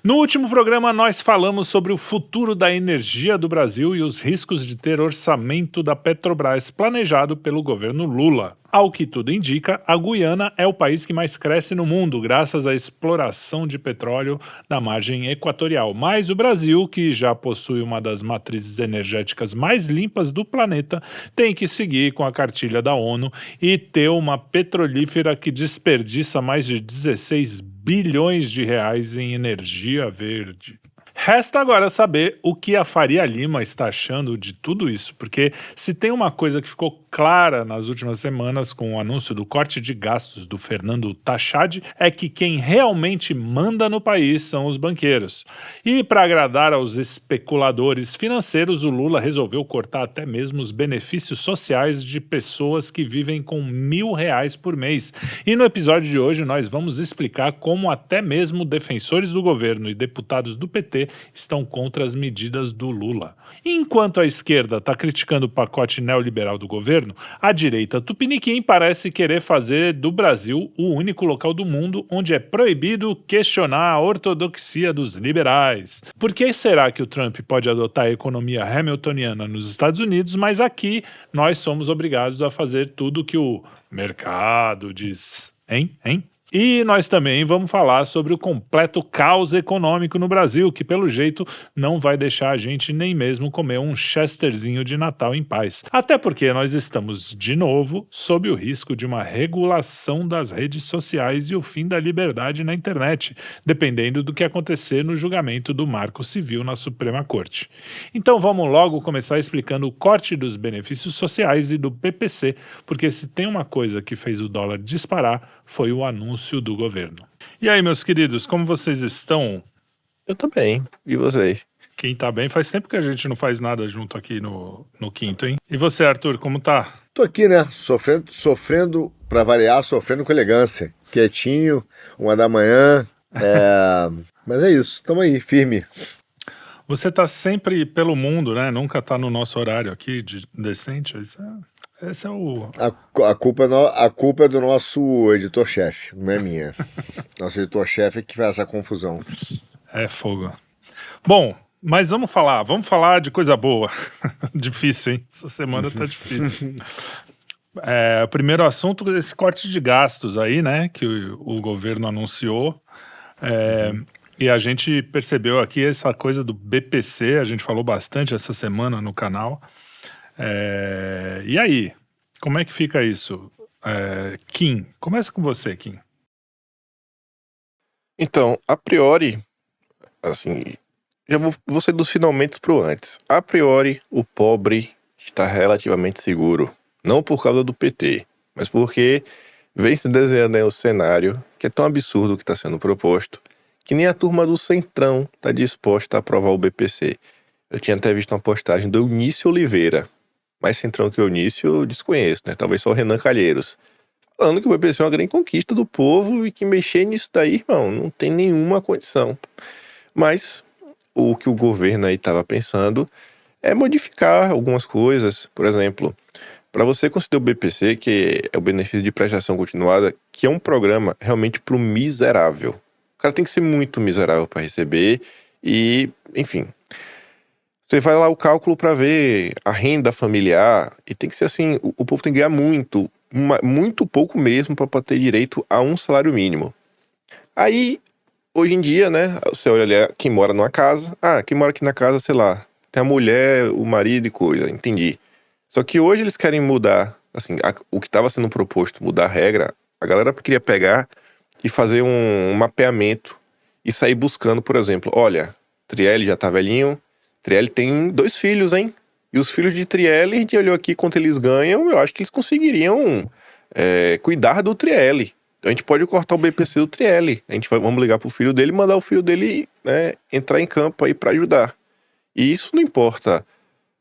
No último programa, nós falamos sobre o futuro da energia do Brasil e os riscos de ter orçamento da Petrobras planejado pelo governo Lula. Ao que tudo indica, a Guiana é o país que mais cresce no mundo, graças à exploração de petróleo da margem equatorial. Mas o Brasil, que já possui uma das matrizes energéticas mais limpas do planeta, tem que seguir com a cartilha da ONU e ter uma petrolífera que desperdiça mais de 16 bilhões de reais em energia verde. Resta agora saber o que a Faria Lima está achando de tudo isso, porque se tem uma coisa que ficou clara nas últimas semanas com o anúncio do corte de gastos do Fernando Tachad, é que quem realmente manda no país são os banqueiros. E para agradar aos especuladores financeiros, o Lula resolveu cortar até mesmo os benefícios sociais de pessoas que vivem com R$ 1.000 por mês. E no episódio de hoje nós vamos explicar como até mesmo defensores do governo e deputados do PT estão contra as medidas do Lula. Enquanto a esquerda está criticando o pacote neoliberal do governo, a direita tupiniquim parece querer fazer do Brasil o único local do mundo onde é proibido questionar a ortodoxia dos liberais. Por que será que o Trump pode adotar a economia hamiltoniana nos Estados Unidos, mas aqui nós somos obrigados a fazer tudo que o mercado diz? Hein? E nós também vamos falar sobre o completo caos econômico no Brasil, que pelo jeito não vai deixar a gente nem mesmo comer um chesterzinho de Natal em paz. Até porque nós estamos, de novo, sob o risco de uma regulação das redes sociais e o fim da liberdade na internet, dependendo do que acontecer no julgamento do Marco Civil na Suprema Corte. Então vamos logo começar explicando o corte dos benefícios sociais e do PPC, porque se tem uma coisa que fez o dólar disparar, foi o anúncio do governo. E aí, meus queridos, como vocês estão? Eu tô bem. E você? Quem tá bem, faz tempo que a gente não faz nada junto aqui no quinto, hein? E você, Arthur, como tá? Tô aqui, né? Sofrendo pra variar, sofrendo com elegância. Quietinho, 1h da manhã. Mas é isso, tamo aí, firme. Você tá sempre pelo mundo, né? Nunca tá no nosso horário aqui decente. Esse é o... A culpa é do nosso editor-chefe, não é minha. Nosso editor-chefe é que faz essa confusão. É fogo. Bom, mas vamos falar de coisa boa. Difícil, hein? Essa semana tá difícil. O primeiro assunto é esse corte de gastos aí, né? Que o governo anunciou. E a gente percebeu aqui essa coisa do BPC, a gente falou bastante essa semana no canal. E aí, como é que fica isso? Kim, começa com você, Kim. Então, a priori, assim, já vou sair dos finalmente pro antes. A priori, o pobre está relativamente seguro. Não por causa do PT, mas porque vem se desenhando aí o cenário que é tão absurdo o que está sendo proposto, que nem a turma do Centrão está disposta a aprovar o BPC. Eu tinha até visto uma postagem do Eunício Oliveira, mais centrão que o Eunício eu desconheço, né? Talvez só o Renan Calheiros, falando que o BPC é uma grande conquista do povo e que mexer nisso daí, irmão, não tem nenhuma condição. Mas o que o governo aí estava pensando é modificar algumas coisas. Por exemplo, para você conceder o BPC, que é o benefício de prestação continuada, que é um programa realmente para o miserável. O cara tem que ser muito miserável para receber e, enfim... Você faz lá o cálculo para ver a renda familiar e tem que ser assim, o povo tem que ganhar muito pouco mesmo para ter direito a um salário mínimo. Aí, hoje em dia, né, você olha ali quem mora numa casa, quem mora aqui na casa, sei lá, tem a mulher, o marido e coisa, entendi. Só que hoje eles querem mudar, assim, o que estava sendo proposto, mudar a regra, a galera queria pegar e fazer um mapeamento e sair buscando, por exemplo, olha, Trielle já tá velhinho, Trielle tem 2 filhos, hein? E os filhos de Trielle, a gente olhou aqui quanto eles ganham, eu acho que eles conseguiriam cuidar do Trielle. Então a gente pode cortar o BPC do Trielle. Vamos ligar pro filho dele e mandar o filho dele, né, entrar em campo aí para ajudar. E isso não importa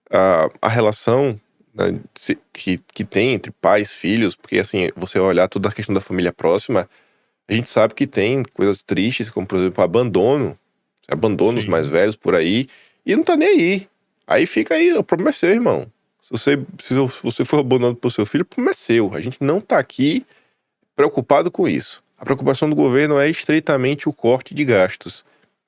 a relação, né, que tem entre pais e filhos, porque assim, você olhar toda a questão da família próxima, a gente sabe que tem coisas tristes, como por exemplo abandonos Sim. mais velhos por aí, e não tá nem aí. Aí fica aí, o problema é seu, irmão. Se você for abandonado por seu filho, o problema é seu. A gente não tá aqui preocupado com isso. A preocupação do governo é estritamente o corte de gastos.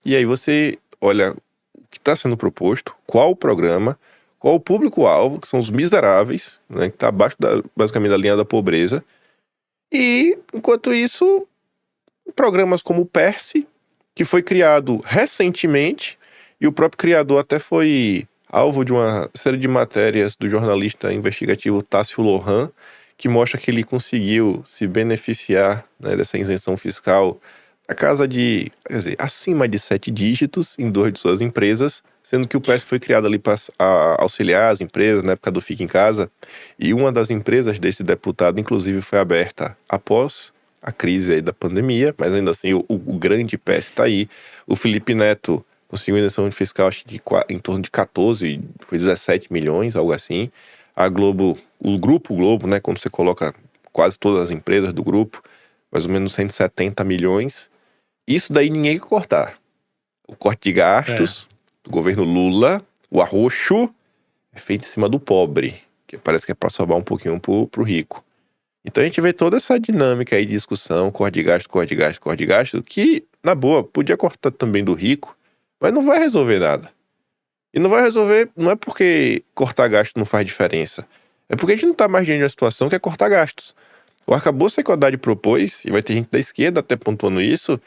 E aí você olha o que está sendo proposto, qual o programa, qual o público-alvo, que são os miseráveis, né, que está abaixo, basicamente, da linha da pobreza. E, enquanto isso, programas como o Perse, que foi criado recentemente, e o próprio criador até foi alvo de uma série de matérias do jornalista investigativo Tássio Lohan, que mostra que ele conseguiu se beneficiar, né, dessa isenção fiscal na casa de, quer dizer, acima de 7 dígitos em 2 de suas empresas, sendo que o PES foi criado ali para auxiliar as empresas na época do Fica em Casa, e uma das empresas desse deputado, inclusive, foi aberta após a crise aí da pandemia, mas ainda assim o grande PES está aí. O Felipe Neto conseguiu isenção fiscal, acho que em torno de 14, foi 17 milhões, algo assim. A Globo, o Grupo Globo, né, quando você coloca quase todas as empresas do grupo, mais ou menos 170 milhões. Isso daí ninguém quer cortar. O corte de gastos do governo Lula, o arroxo, é feito em cima do pobre, que parece que é para sobrar um pouquinho pro rico. Então a gente vê toda essa dinâmica aí de discussão, corte de gasto, corte de gasto, corte de gasto, que, na boa, podia cortar também do rico, mas não vai resolver nada. E não vai resolver, não é porque cortar gasto não faz diferença, é porque a gente não está mais diante de uma situação que é cortar gastos. O arcabouço que a Equidade propôs, e vai ter gente da esquerda até pontuando isso,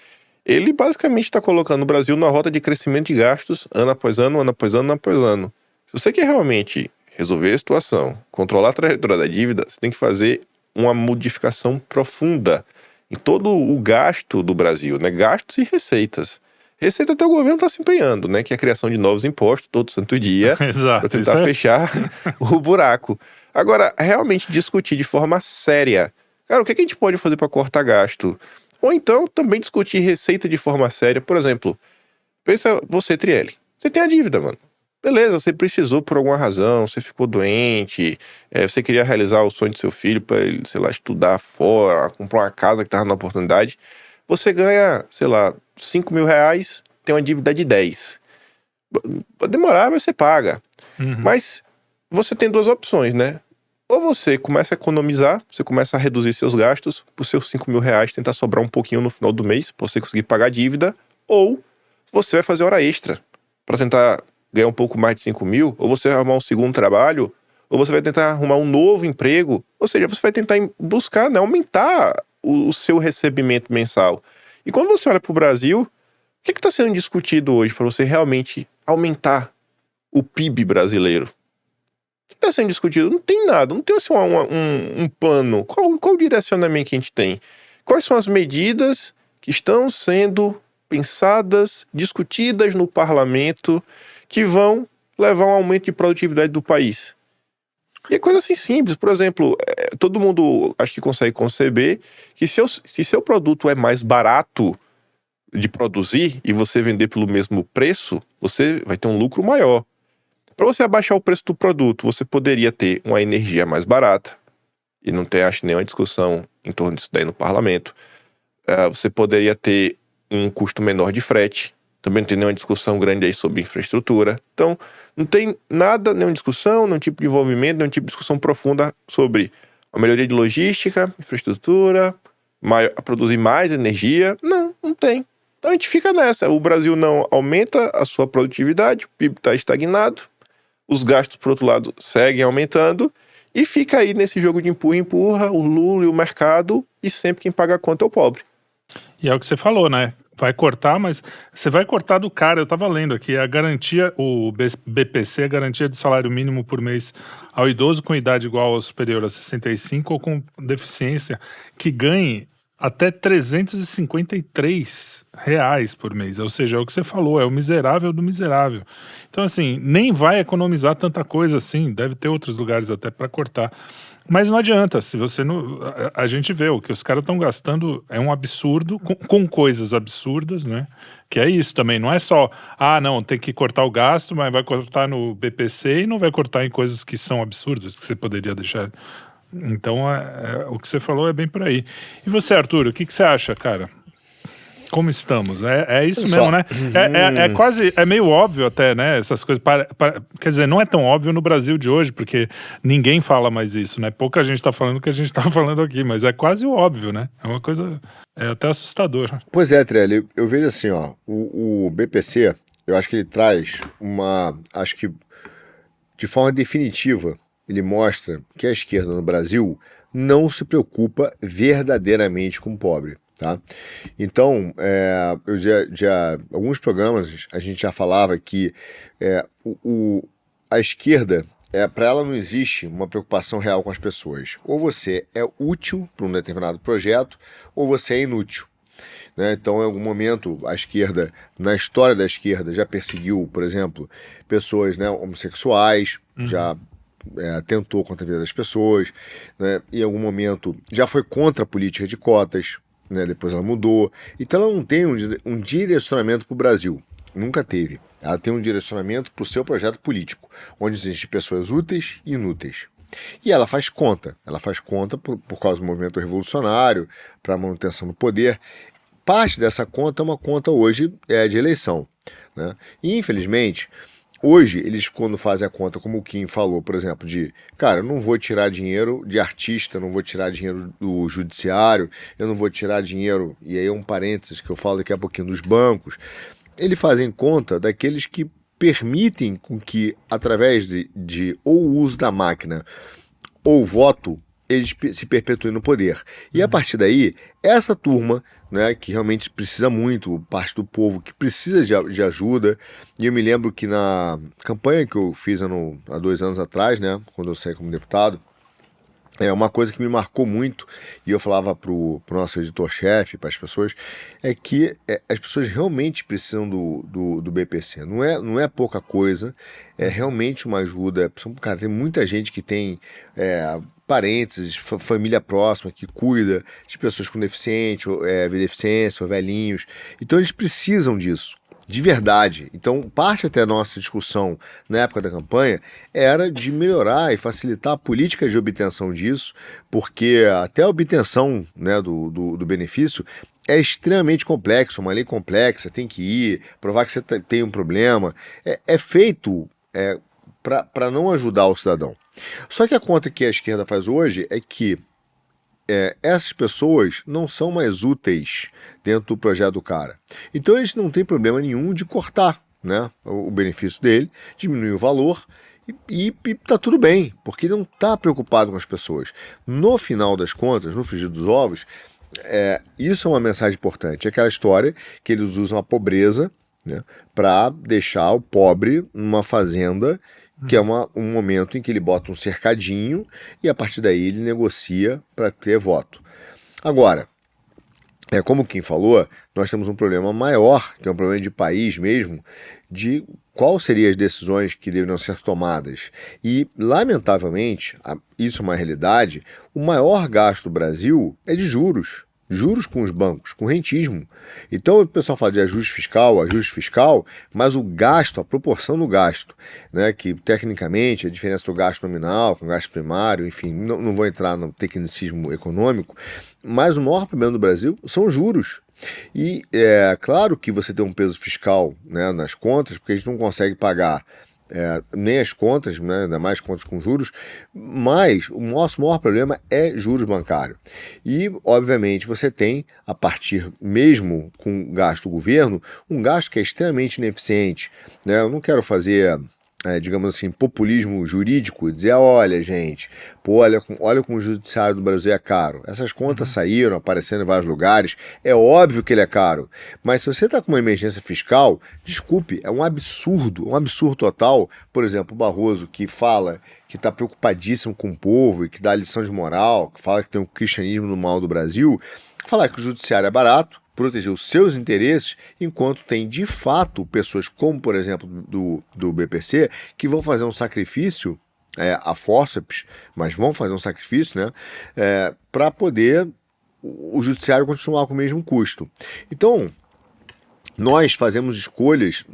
ele basicamente está colocando o Brasil na rota de crescimento de gastos ano após ano, ano após ano, ano após ano. Se você quer realmente resolver a situação, controlar a trajetória da dívida, você tem que fazer uma modificação profunda em todo o gasto do Brasil, né? Gastos e receitas. Receita até o governo está se empenhando, né? Que é a criação de novos impostos todo santo dia para tentar fechar o buraco. Agora, realmente discutir de forma séria. Cara, o que a gente pode fazer para cortar gasto? Ou então também discutir receita de forma séria. Por exemplo, pensa você, Trielli. Você tem a dívida, mano. Beleza, você precisou por alguma razão, você ficou doente, você queria realizar o sonho do seu filho para ele, sei lá, estudar fora, comprar uma casa que estava na oportunidade. Você ganha, sei lá, 5 mil reais, tem uma dívida de 10. Pode demorar, mas você paga. Mas você tem 2 opções, né? Ou você começa a economizar, você começa a reduzir seus gastos, por seus 5 mil reais tentar sobrar um pouquinho no final do mês, pra você conseguir pagar a dívida, ou você vai fazer hora extra para tentar ganhar um pouco mais de 5 mil, ou você vai arrumar um segundo trabalho, ou você vai tentar arrumar um novo emprego, ou seja, você vai tentar buscar, né, aumentar o seu recebimento mensal. E quando você olha para o Brasil, o que está sendo discutido hoje para você realmente aumentar o PIB brasileiro? O que está sendo discutido? Não tem nada, não tem assim, um plano. Qual o direcionamento que a gente tem? Quais são as medidas que estão sendo pensadas, discutidas no parlamento, que vão levar a um aumento de produtividade do país? E é coisa assim simples. Por exemplo, todo mundo acho que consegue conceber que se seu produto é mais barato de produzir e você vender pelo mesmo preço, você vai ter um lucro maior. Para você abaixar o preço do produto, você poderia ter uma energia mais barata, e não tem, acho, nenhuma discussão em torno disso daí no parlamento. Você poderia ter um custo menor de frete, também não tem nenhuma discussão grande aí sobre infraestrutura. Então, não tem nada, nenhuma discussão, nenhum tipo de envolvimento, nenhum tipo de discussão profunda sobre a melhoria de logística, infraestrutura, produzir mais energia. Não tem. Então a gente fica nessa. O Brasil não aumenta a sua produtividade, o PIB está estagnado, os gastos, por outro lado, seguem aumentando, e fica aí nesse jogo de empurra, o Lula e o mercado, e sempre quem paga a conta é o pobre. E é o que você falou, né? Vai cortar, mas você vai cortar do cara. Eu tava lendo aqui, a garantia, o BPC, a garantia de salário mínimo por mês ao idoso com idade igual ou superior a 65 ou com deficiência, que ganhe até R$353 por mês. Ou seja, é o que você falou, é o miserável do miserável. Então, assim, nem vai economizar tanta coisa assim, deve ter outros lugares até para cortar. Mas não adianta, se você não. A gente vê, o que os caras estão gastando é um absurdo, com coisas absurdas, né? Que é isso também, não é só, não, tem que cortar o gasto, mas vai cortar no BPC e não vai cortar em coisas que são absurdas, que você poderia deixar. Então, o que você falou é bem por aí. E você, Arthur, o que você acha, cara? Como estamos? É isso Olha mesmo, só. né? É quase, é meio óbvio até, né? Essas coisas. Quer dizer, não é tão óbvio no Brasil de hoje, porque ninguém fala mais isso, né? Pouca gente tá falando o que a gente tá falando aqui, mas é quase óbvio, né? É uma coisa, é até assustador. Pois é, Trelli, eu vejo assim, ó, o BPC, eu acho que ele traz acho que de forma definitiva, ele mostra que a esquerda no Brasil não se preocupa verdadeiramente com o pobre. Tá? Então, eu alguns programas a gente já falava que a esquerda, para ela não existe uma preocupação real com as pessoas. Ou você é útil para um determinado projeto, ou você é inútil. Né? Então, em algum momento, a esquerda, na história da esquerda, já perseguiu, por exemplo, pessoas, né, homossexuais, já atentou contra a vida das pessoas, né? Em algum momento já foi contra a política de cotas, né? Depois ela mudou. Então ela não tem um direcionamento para o Brasil, nunca teve. Ela tem um direcionamento para o seu projeto político, onde existem pessoas úteis e inúteis. E ela faz conta por causa do movimento revolucionário, para a manutenção do poder. Parte dessa conta é uma conta hoje de eleição, né? E infelizmente, hoje eles quando fazem a conta, como o Kim falou, por exemplo, cara, eu não vou tirar dinheiro de artista, eu não vou tirar dinheiro do judiciário, eu não vou tirar dinheiro, e aí é um parênteses que eu falo daqui a pouquinho, dos bancos. Eles fazem conta daqueles que permitem com que, através de ou o uso da máquina ou voto, eles se perpetuem no poder. E a partir daí, essa turma, né, que realmente precisa muito, parte do povo que precisa de ajuda, e eu me lembro que na campanha que eu fiz há 2 anos atrás, né, quando eu saí como deputado, uma coisa que me marcou muito, e eu falava pro nosso editor-chefe, para as pessoas, é que as pessoas realmente precisam do BPC. Não é pouca coisa, é realmente uma ajuda. Cara, tem muita gente que tem parentes, família próxima, que cuida de pessoas com deficiência, ou velhinhos. Então eles precisam disso. De verdade. Então, parte até a nossa discussão na época da campanha era de melhorar e facilitar a política de obtenção disso, porque até a obtenção, né, do benefício é extremamente complexo, uma lei complexa, tem que ir, provar que você tem um problema. É feito para não ajudar o cidadão. Só que a conta que a esquerda faz hoje é que essas pessoas não são mais úteis dentro do projeto do cara. Então eles não têm problema nenhum de cortar, né, o benefício dele, diminuir o valor e tá tudo bem, porque não está preocupado com as pessoas. No final das contas, no frigir dos ovos, isso é uma mensagem importante. É aquela história que eles usam a pobreza, né, para deixar o pobre numa fazenda, que é um momento em que ele bota um cercadinho e a partir daí ele negocia para ter voto. Agora, como o Kim falou, nós temos um problema maior, que é um problema de país mesmo, de quais seriam as decisões que deveriam ser tomadas. E, lamentavelmente, isso é uma realidade, o maior gasto do Brasil é de juros. Juros com os bancos, com rentismo. Então o pessoal fala de ajuste fiscal, mas o gasto, a proporção do gasto, né, que tecnicamente a diferença do gasto nominal com o gasto primário, enfim, não vou entrar no tecnicismo econômico, mas o maior problema do Brasil são os juros. E é claro que você tem um peso fiscal, né, nas contas, porque a gente não consegue pagar nem as contas, né, ainda mais contas com juros, mas o nosso maior problema é juros bancários. E, obviamente, você tem, a partir mesmo com o gasto do governo, um gasto que é extremamente ineficiente. Né? Eu não quero fazer, digamos assim, populismo jurídico, dizer, olha, gente, olha como o judiciário do Brasil é caro. Essas contas saíram, aparecendo em vários lugares, é óbvio que ele é caro. Mas se você está com uma emergência fiscal, desculpe, é um absurdo total. Por exemplo, o Barroso, que fala que está preocupadíssimo com o povo e que dá lição de moral, que fala que tem um cristianismo no mal do Brasil, falar que o judiciário é barato, proteger os seus interesses, enquanto tem, de fato, pessoas como, por exemplo, do BPC, que vão fazer um sacrifício, a fórceps, mas vão fazer um sacrifício, né, para poder o judiciário continuar com o mesmo custo. Então, nós fazemos escolhas,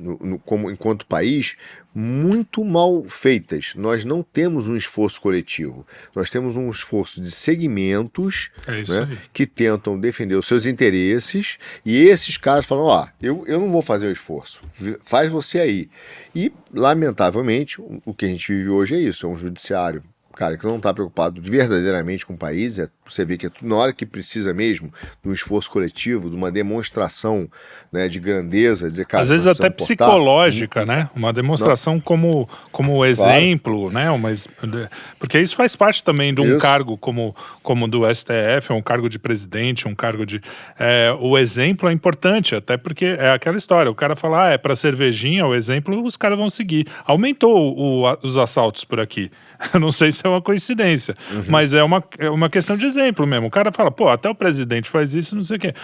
como, enquanto país, muito mal feitas. Nós não temos um esforço coletivo. Nós temos um esforço de segmentos, né, que tentam defender os seus interesses, e esses caras falam, eu não vou fazer o esforço, faz você aí. E, lamentavelmente, o que a gente vive hoje é isso, é um judiciário, cara, que não está preocupado verdadeiramente com o país. Você vê que na hora que precisa mesmo de um esforço coletivo, de uma demonstração, né, de grandeza, dizer, cara, às vezes até psicológica, né? Uma demonstração como exemplo, claro, né? Porque isso faz parte também de um cargo como do STF, um cargo de presidente, um cargo de... o exemplo é importante, até porque é aquela história, o cara fala, é para cervejinha, o exemplo os caras vão seguir. Aumentou os assaltos por aqui. Eu não sei se é uma coincidência, mas é uma questão de exemplo mesmo. O cara fala, até o presidente faz isso, não sei o quê.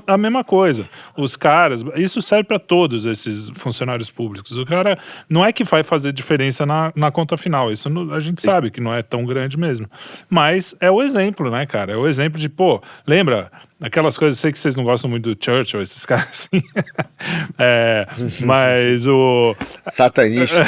A mesma coisa. Os caras, isso serve para todos esses funcionários públicos. O cara não é que vai fazer diferença na conta final. Isso a gente sabe que não é tão grande mesmo. Mas é o exemplo, né, cara? É o exemplo de, lembra... Aquelas coisas, eu sei que vocês não gostam muito do Churchill, esses caras assim. Mas o... Satanista.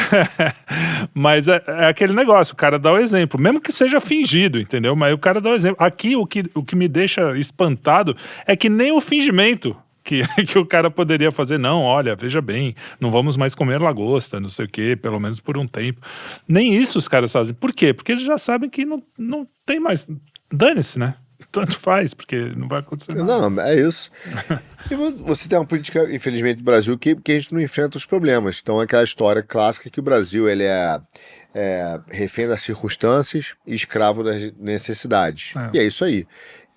Mas é aquele negócio, o cara dá o exemplo, mesmo que seja fingido, entendeu? Mas o cara dá o exemplo. Aqui, o que me deixa espantado é que nem o fingimento que o cara poderia fazer, não, olha, veja bem, não vamos mais comer lagosta, não sei o quê, pelo menos por um tempo. Nem isso os caras fazem. Por quê? Porque eles já sabem que não tem mais... Dane-se, né? Tanto faz, porque não vai acontecer nada. Não, é isso. E você tem uma política, infelizmente, do Brasil que a gente não enfrenta os problemas. Então, é aquela história clássica que o Brasil ele é refém das circunstâncias e escravo das necessidades. E é isso aí.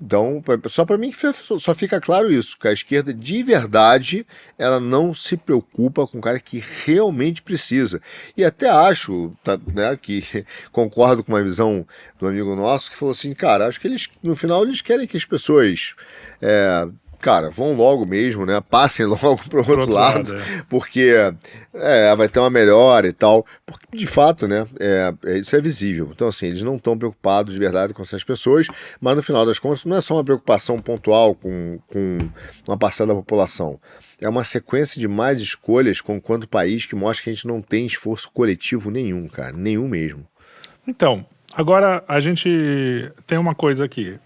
Então, só para mim só fica claro isso, que a esquerda de verdade ela não se preocupa com o cara que realmente precisa. E até acho, né, que concordo com uma visão do amigo nosso que falou assim, cara, acho que no final eles querem que as pessoas cara, vão logo mesmo, né? Passem logo pro outro lado, porque vai ter uma melhora e tal. Porque, de fato, né? Isso é visível. Então, assim, eles não estão preocupados de verdade com essas pessoas, mas no final das contas não é só uma preocupação pontual com uma parcela da população. É uma sequência de mais escolhas enquanto país que mostra que a gente não tem esforço coletivo nenhum, cara. Nenhum mesmo. Então, agora a gente tem uma coisa aqui.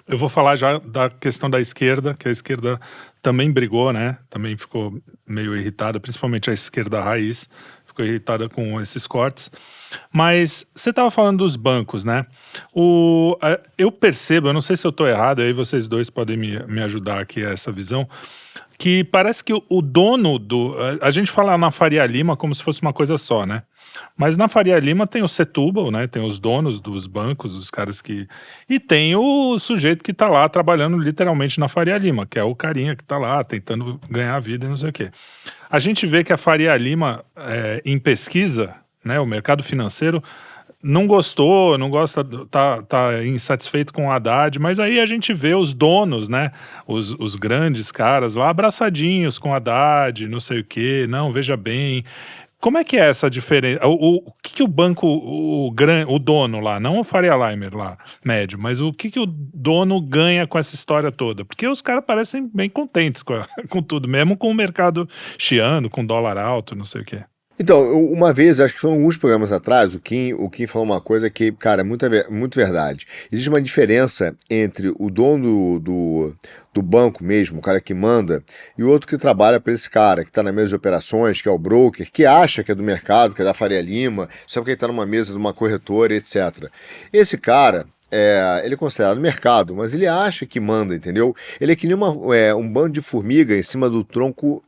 Eu vou falar já da questão da esquerda, que a esquerda também brigou, né? Também ficou meio irritada, principalmente a esquerda raiz, ficou irritada com esses cortes. Mas você estava falando dos bancos, né? Eu percebo, eu não sei se eu estou errado, aí vocês dois podem me ajudar aqui a essa visão, que parece que o dono a gente fala na Faria Lima como se fosse uma coisa só, né? Mas na Faria Lima tem o Setúbal, né? Tem os donos dos bancos, os caras que... E tem o sujeito que tá lá trabalhando literalmente na Faria Lima, que é o carinha que tá lá tentando ganhar a vida e não sei o quê. A gente vê que a Faria Lima, em pesquisa, né? O mercado financeiro não gostou, não gosta, tá insatisfeito com o Haddad, mas aí a gente vê os donos, né, os grandes caras lá abraçadinhos com o Haddad, não sei o quê, não, veja bem. Como é que é essa diferença? O que o banco, o dono lá, não o Faria Limer lá, médio, mas o que o dono ganha com essa história toda? Porque os caras parecem bem contentes com tudo, mesmo com o mercado chiando, com dólar alto, não sei o quê. Então, uma vez, acho que foi alguns programas atrás, o Kim falou uma coisa que, cara, é muito verdade. Existe uma diferença entre o dono do banco mesmo, o cara que manda, e o outro que trabalha para esse cara, que está na mesa de operações, que é o broker, que acha que é do mercado, que é da Faria Lima, só porque ele está numa mesa de uma corretora, etc. Esse cara... ele é considerado mercado, mas ele acha que manda, entendeu? Ele é que nem um bando de formiga em cima do tronco,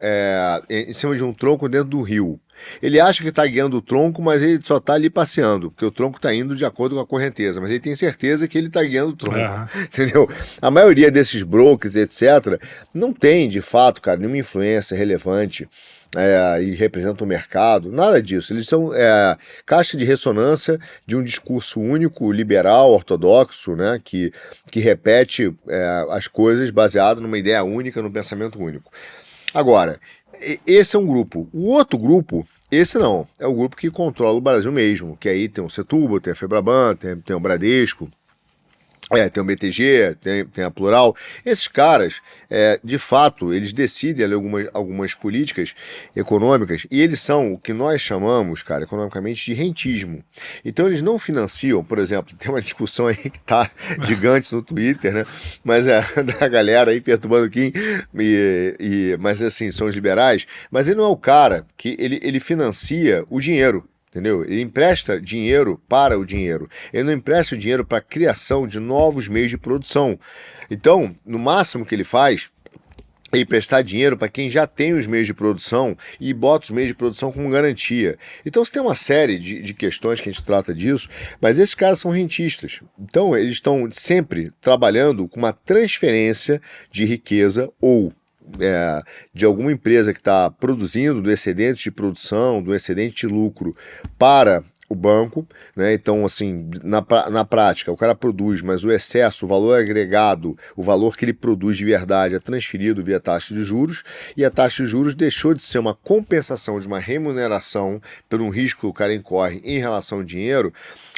em cima de um tronco dentro do rio. Ele acha que está guiando o tronco, mas ele só está ali passeando, porque o tronco está indo de acordo com a correnteza, mas ele tem certeza que ele está guiando o tronco, entendeu? A maioria desses brokers, etc., não tem, de fato, cara, nenhuma influência relevante e representam o mercado, nada disso. Eles são caixa de ressonância de um discurso único, liberal, ortodoxo, né, que repete as coisas baseado numa ideia única, num pensamento único. Agora, esse é um grupo. O outro grupo, esse não, é o grupo que controla o Brasil mesmo, que aí tem o Setúbal, tem a Febraban, tem o Bradesco, Tem o BTG, tem a Plural. Esses caras, de fato, eles decidem ali algumas políticas econômicas e eles são o que nós chamamos, cara, economicamente, de rentismo. Então eles não financiam, por exemplo, tem uma discussão aí que tá gigante no Twitter, né? Mas da galera aí perturbando o Kim, mas assim, são os liberais. Mas ele não é o cara que ele financia o dinheiro. Entendeu? Ele empresta dinheiro para o dinheiro. Ele não empresta o dinheiro para a criação de novos meios de produção. Então, no máximo que ele faz é emprestar dinheiro para quem já tem os meios de produção e bota os meios de produção como garantia. Então você tem uma série de questões que a gente trata disso, mas esses caras são rentistas. Então eles estão sempre trabalhando com uma transferência de riqueza ou de alguma empresa que está produzindo do excedente de produção, do excedente de lucro para o banco, né? Então, assim, na prática, o cara produz, mas o excesso, o valor agregado, o valor que ele produz de verdade é transferido via taxa de juros, e a taxa de juros deixou de ser uma compensação de uma remuneração por um risco que o cara incorre em relação ao dinheiro,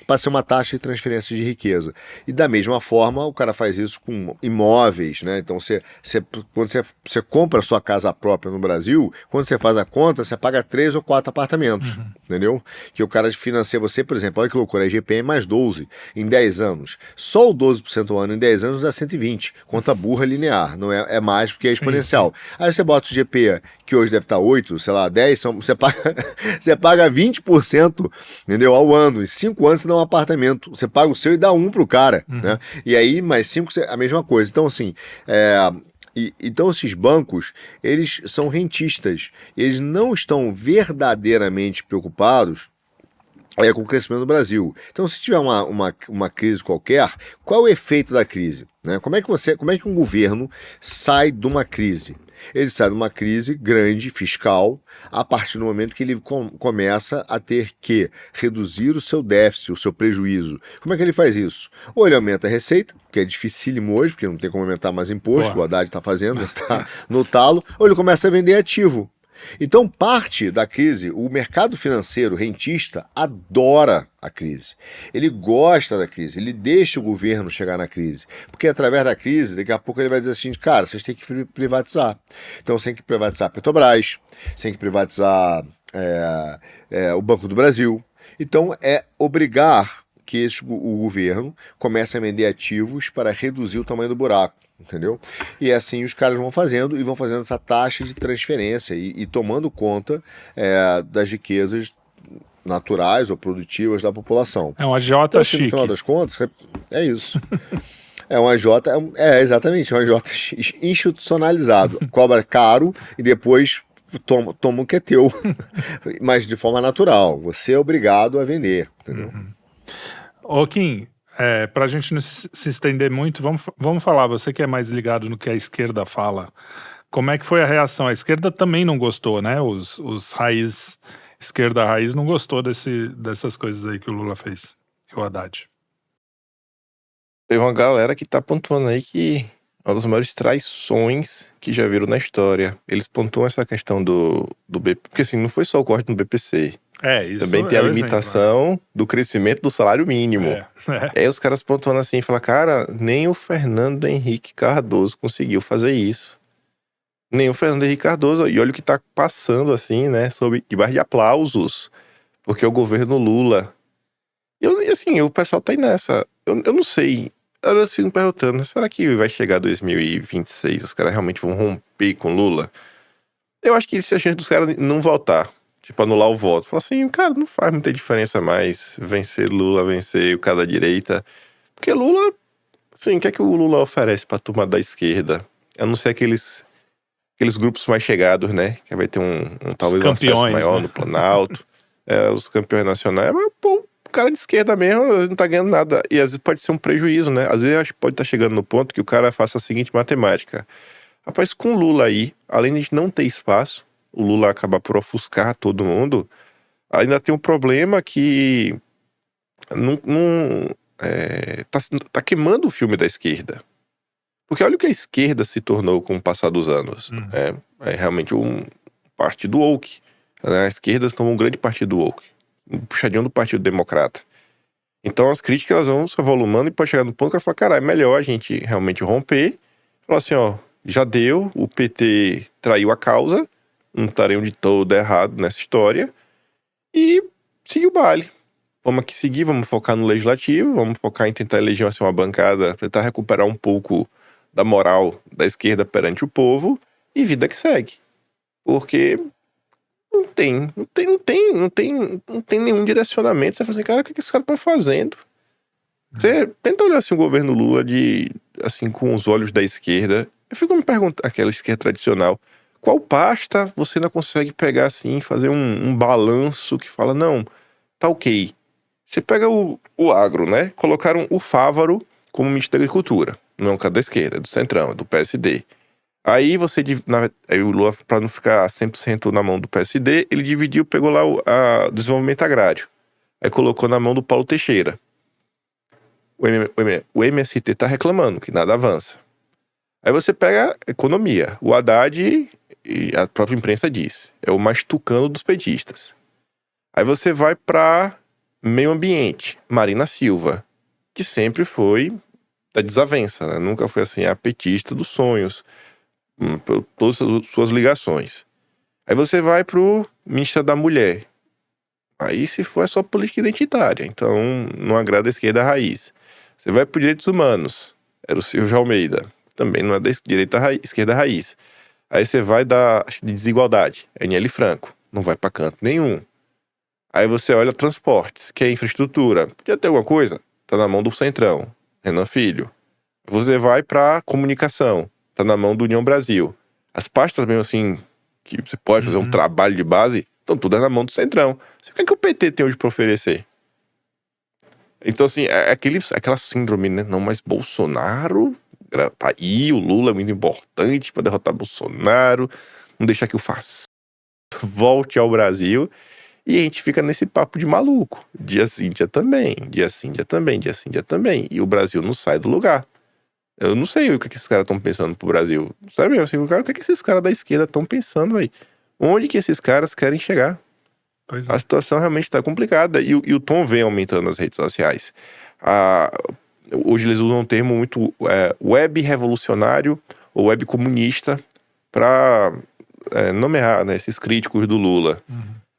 para ser uma taxa de transferência de riqueza. E da mesma forma, o cara faz isso com imóveis, né? Então, quando você compra a sua casa própria no Brasil, quando você faz a conta, você paga 3 ou 4 apartamentos, entendeu? Que o cara financia você, por exemplo, olha que loucura, a IGPM mais 12 em 10 anos. Só o 12% ao ano em 10 anos dá 120. Conta burra linear, não é mais porque é exponencial. Sim. Aí você bota o GP, que hoje deve estar 8, sei lá, 10, você paga 20%, entendeu? Ao ano. Em 5 anos você dá um apartamento. Você paga o seu e dá um pro cara, né? E aí, mais 5, a mesma coisa. Então, assim, então esses bancos, eles são rentistas. Eles não estão verdadeiramente preocupados com o crescimento do Brasil. Então, se tiver uma crise qualquer, qual é o efeito da crise? Né? Como é que um governo sai de uma crise? Ele sai de uma crise grande, fiscal, a partir do momento que ele começa a ter que reduzir o seu déficit, o seu prejuízo. Como é que ele faz isso? Ou ele aumenta a receita, que é dificílimo hoje, porque não tem como aumentar mais imposto, o Haddad está fazendo, já está no talo, ou ele começa a vender ativo. Então, parte da crise, o mercado financeiro rentista adora a crise. Ele gosta da crise, ele deixa o governo chegar na crise. Porque através da crise, daqui a pouco ele vai dizer assim, cara, vocês têm que privatizar. Então, você tem que privatizar a Petrobras, você tem que privatizar o Banco do Brasil. Então, é obrigar que o governo comece a vender ativos para reduzir o tamanho do buraco. Entendeu? E assim os caras vão fazendo essa taxa de transferência e tomando conta das riquezas naturais ou produtivas da população. É um agiota então, chique. No final das contas, é isso. É um agiota, exatamente, um agiota institucionalizado. Cobra caro e depois toma o que é teu. Mas de forma natural. Você é obrigado a vender. Entendeu? Ô, Kim, pra gente não se estender muito, vamos falar, você que é mais ligado no que a esquerda fala, como é que foi a reação? A esquerda também não gostou, né? Os esquerda raiz não gostou dessas coisas aí que o Lula fez, e o Haddad. Tem uma galera que tá pontuando aí que é uma das maiores traições que já viram na história. Eles pontuam essa questão do BP, porque assim, não foi só o corte no BPC. Isso também tem a limitação do crescimento do salário mínimo. Aí os caras pontuando assim e falam, cara, nem o Fernando Henrique Cardoso conseguiu fazer isso. Nem o Fernando Henrique Cardoso. E olha o que tá passando assim, né, debaixo de aplausos, porque é o governo Lula. E assim, o pessoal tá aí nessa. Eu não sei. Eu fico me perguntando, será que vai chegar 2026, os caras realmente vão romper com Lula? Eu acho que se a chance dos caras não votar, tipo, anular o voto. Falar assim, cara, não faz muita diferença mais vencer Lula, vencer o cara da direita. Porque Lula, assim, o que é que o Lula oferece pra turma da esquerda? A não ser aqueles grupos mais chegados, né? Que vai ter talvez um acesso maior, né? No Planalto. Os campeões nacionais. Mas, pô, o cara de esquerda mesmo não tá ganhando nada. E às vezes pode ser um prejuízo, né? Às vezes acho que pode estar chegando no ponto que o cara faça a seguinte matemática. Rapaz, com o Lula aí, além de não ter espaço, o Lula acaba por ofuscar todo mundo, ainda tem um problema que tá queimando o filme da esquerda. Porque olha o que a esquerda se tornou com o passar dos anos. É realmente um partido woke. A esquerda tomou um grande partido woke. Um puxadinho do Partido Democrata. Então as críticas elas vão se avolumando e pode chegar no ponto que ela fala, cara, é melhor a gente realmente romper. Falar assim, ó, já deu, o PT traiu a causa, não estaremos de todo errado nessa história, e seguir o baile. Vamos aqui seguir, vamos focar no legislativo, vamos focar em tentar eleger assim, uma bancada, tentar recuperar um pouco da moral da esquerda perante o povo, e vida que segue. Porque não tem nenhum direcionamento. Você fala assim, cara, o que esses caras estão fazendo? Você tenta olhar assim o governo Lula assim, com os olhos da esquerda. Eu fico me perguntando, aquela esquerda tradicional, qual pasta você não consegue pegar assim, fazer um balanço que fala, não, tá ok. Você pega o agro, né? Colocaram o Fávaro como ministro da Agricultura. Não é da esquerda, é do Centrão, é do PSD. Aí aí o Lula, para não ficar 100% na mão do PSD, ele dividiu, pegou lá o desenvolvimento agrário. Aí colocou na mão do Paulo Teixeira. O MST tá reclamando que nada avança. Aí você pega a economia. O Haddad, e a própria imprensa diz, é o mais tucano dos petistas. Aí você vai para meio ambiente. Marina Silva, que sempre foi da desavença, né? Nunca foi assim a petista dos sonhos, por todas as suas ligações. Aí você vai pro Ministério da Mulher. Aí se for é só política identitária, então não agrada a esquerda raiz. Você vai pro Direitos Humanos, era o Silvio Almeida, também não é da esquerda raiz. Aí você vai da de desigualdade, é Aniele Franco, não vai pra canto nenhum. Aí você olha transportes, que é infraestrutura, podia ter alguma coisa? Tá na mão do Centrão, Renan Filho. Você vai pra comunicação, tá na mão do União Brasil. As pastas mesmo assim, que você pode fazer um trabalho de base, estão todas na mão do Centrão. O que é que o PT tem hoje pra oferecer? Então assim, é aquela síndrome, né? Não, mas Bolsonaro tá aí, o Lula é muito importante pra derrotar Bolsonaro, não deixar que o fascismo volte ao Brasil. E a gente fica nesse papo de maluco. Dia sim, dia também. Dia sim, dia também. Dia sim, dia também. E o Brasil não sai do lugar. Eu não sei o que esses caras estão pensando pro Brasil. Sério mesmo, assim, o que esses caras da esquerda estão pensando aí? Onde que esses caras querem chegar? Pois A situação realmente está complicada. E o tom vem aumentando nas redes sociais. Hoje eles usam um termo muito web revolucionário ou web comunista para nomear, né, esses críticos do Lula.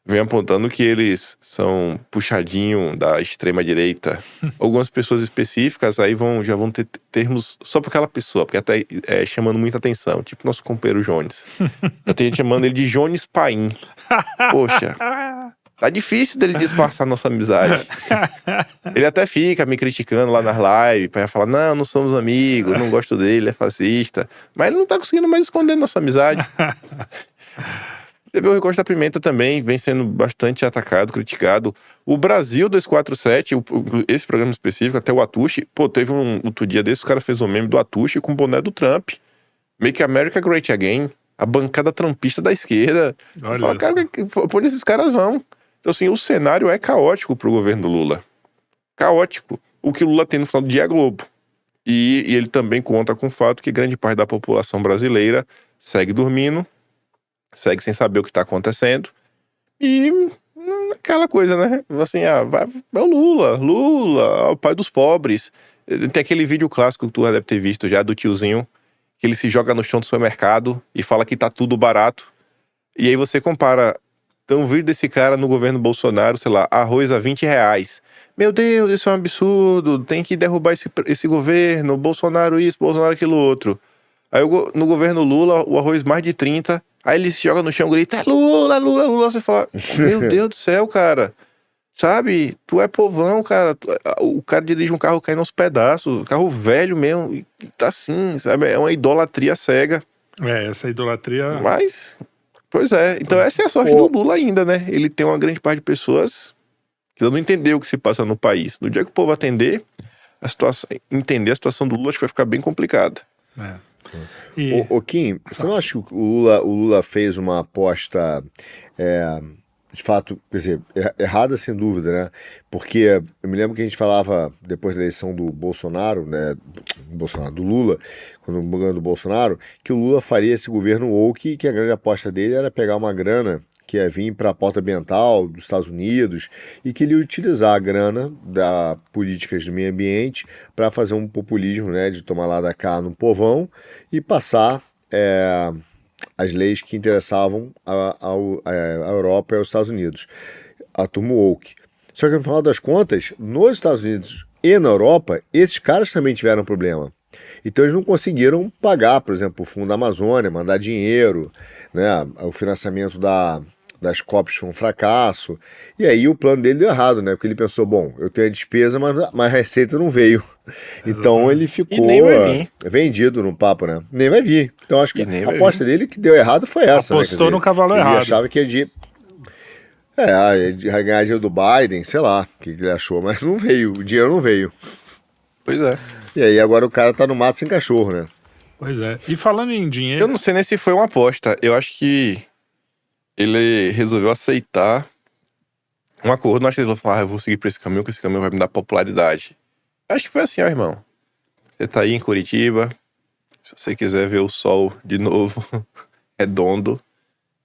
Vem apontando que eles são puxadinho da extrema-direita. Algumas pessoas específicas aí já vão ter termos só para aquela pessoa, porque até chamando muita atenção, tipo nosso companheiro Jones. Já tem gente chamando ele de Jones Paim. Poxa, tá difícil dele disfarçar nossa amizade. Ele até fica me criticando lá nas lives, pra falar, não somos amigos, não gosto dele, é fascista. Mas ele não tá conseguindo mais esconder nossa amizade. Teve o Recosta da Pimenta também, vem sendo bastante atacado, criticado. O Brasil 247, esse programa específico, até o Atushi, teve outro dia desse, o cara fez um meme do Atushi com o boné do Trump. Make America Great Again. A bancada trumpista da esquerda. Fala, cara, por onde esses caras vão? Então, assim, o cenário é caótico pro governo Lula. Caótico. O que o Lula tem no final do dia é Globo. E ele também conta com o fato que grande parte da população brasileira segue dormindo, segue sem saber o que está acontecendo. E aquela coisa, né? Assim, é o Lula, o pai dos pobres. Tem aquele vídeo clássico que tu já deve ter visto já, do tiozinho, que ele se joga no chão do supermercado e fala que tá tudo barato. E aí você compara, então, o vídeo desse cara no governo Bolsonaro, sei lá, arroz a R$20. Meu Deus, isso é um absurdo, tem que derrubar esse governo, Bolsonaro isso, Bolsonaro aquilo outro. Aí no governo Lula, o arroz mais de 30, aí ele se joga no chão e grita, é Lula, Lula, Lula. Você fala, meu Deus do céu, cara. Sabe, tu é povão, cara. O cara dirige um carro caindo aos pedaços, carro velho mesmo, e tá assim, sabe? É uma idolatria cega. Essa idolatria... Mas, pois é. Então essa é a sorte do Lula ainda, né? Ele tem uma grande parte de pessoas que não entendeu o que se passa no país. No dia que o povo entender a situação do Lula, acho que vai ficar bem complicada. Kim, você não acha que o Lula fez uma aposta de fato, quer dizer, errada sem dúvida, né? Porque eu me lembro que a gente falava depois da eleição do Bolsonaro, né? Do Lula, quando ganhou do Bolsonaro, que o Lula faria esse governo woke e que a grande aposta dele era pegar uma grana que ia vir para a pauta ambiental dos Estados Unidos e que ele ia utilizar a grana das políticas do meio ambiente para fazer um populismo, né, de tomar lá da cá no povão e passar as leis que interessavam a Europa e aos Estados Unidos, a turma woke. Só que no final das contas, nos Estados Unidos e na Europa, esses caras também tiveram problema. Então eles não conseguiram pagar, por exemplo, o Fundo da Amazônia, mandar dinheiro, né? O financiamento das COPs foi um fracasso. E aí o plano dele deu errado, né? Porque ele pensou, bom, eu tenho a despesa, mas a receita não veio. Então ele ficou vendido no papo, né? Nem vai vir. Então acho que a aposta dele que deu errado foi essa. Apostou no cavalo errado. Ele achava que ia ganhar dinheiro do Biden, sei lá o que ele achou, mas não veio, o dinheiro não veio. Pois é. E aí agora o cara tá no mato sem cachorro, né? Pois é. E falando em dinheiro... Eu não sei nem se foi uma aposta. Eu acho que ele resolveu aceitar um acordo. Não acho que ele falou, eu vou seguir por esse caminho, que esse caminho vai me dar popularidade. Acho que foi assim, ó, irmão. Você tá aí em Curitiba, se você quiser ver o sol de novo, redondo,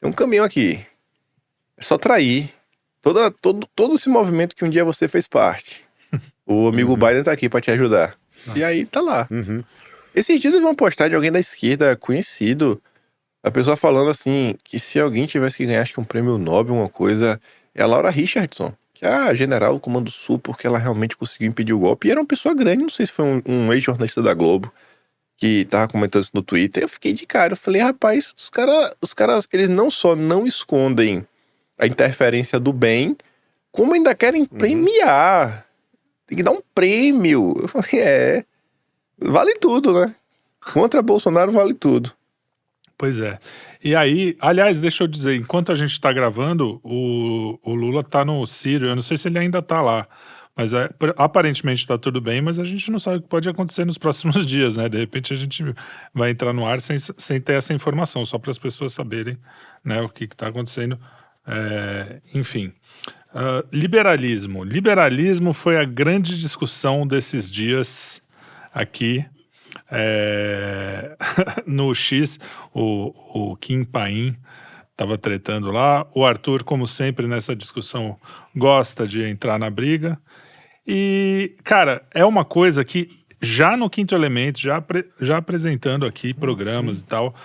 tem um caminho aqui. É só trair todo esse movimento que um dia você fez parte. O amigo Biden tá aqui pra te ajudar. E aí tá lá. Esses dias eu vi uma postagem de alguém da esquerda conhecido, a pessoa falando assim, que se alguém tivesse que ganhar acho que um prêmio Nobel, uma coisa, é a Laura Richardson, que é a general do Comando Sul, porque ela realmente conseguiu impedir o golpe. E era uma pessoa grande, não sei se foi um ex-jornalista da Globo, que tava comentando isso no Twitter. Eu fiquei de cara, eu falei, rapaz, os caras, eles não só não escondem a interferência do bem, como ainda querem premiar. Tem que dar um prêmio. Eu falei, vale tudo, né? Contra Bolsonaro vale tudo. Pois é. E aí, aliás, deixa eu dizer, enquanto a gente tá gravando, o Lula tá no Sírio, eu não sei se ele ainda tá lá, mas aparentemente tá tudo bem, mas a gente não sabe o que pode acontecer nos próximos dias, né? De repente a gente vai entrar no ar sem ter essa informação, só para as pessoas saberem, né, o que tá acontecendo. Enfim. Liberalismo. Liberalismo foi a grande discussão desses dias aqui no X. O Kim Paim estava tretando lá. O Arthur, como sempre, nessa discussão, gosta de entrar na briga. E, cara, é uma coisa que já no Quinto Elemento, já apresentando aqui programas e tal,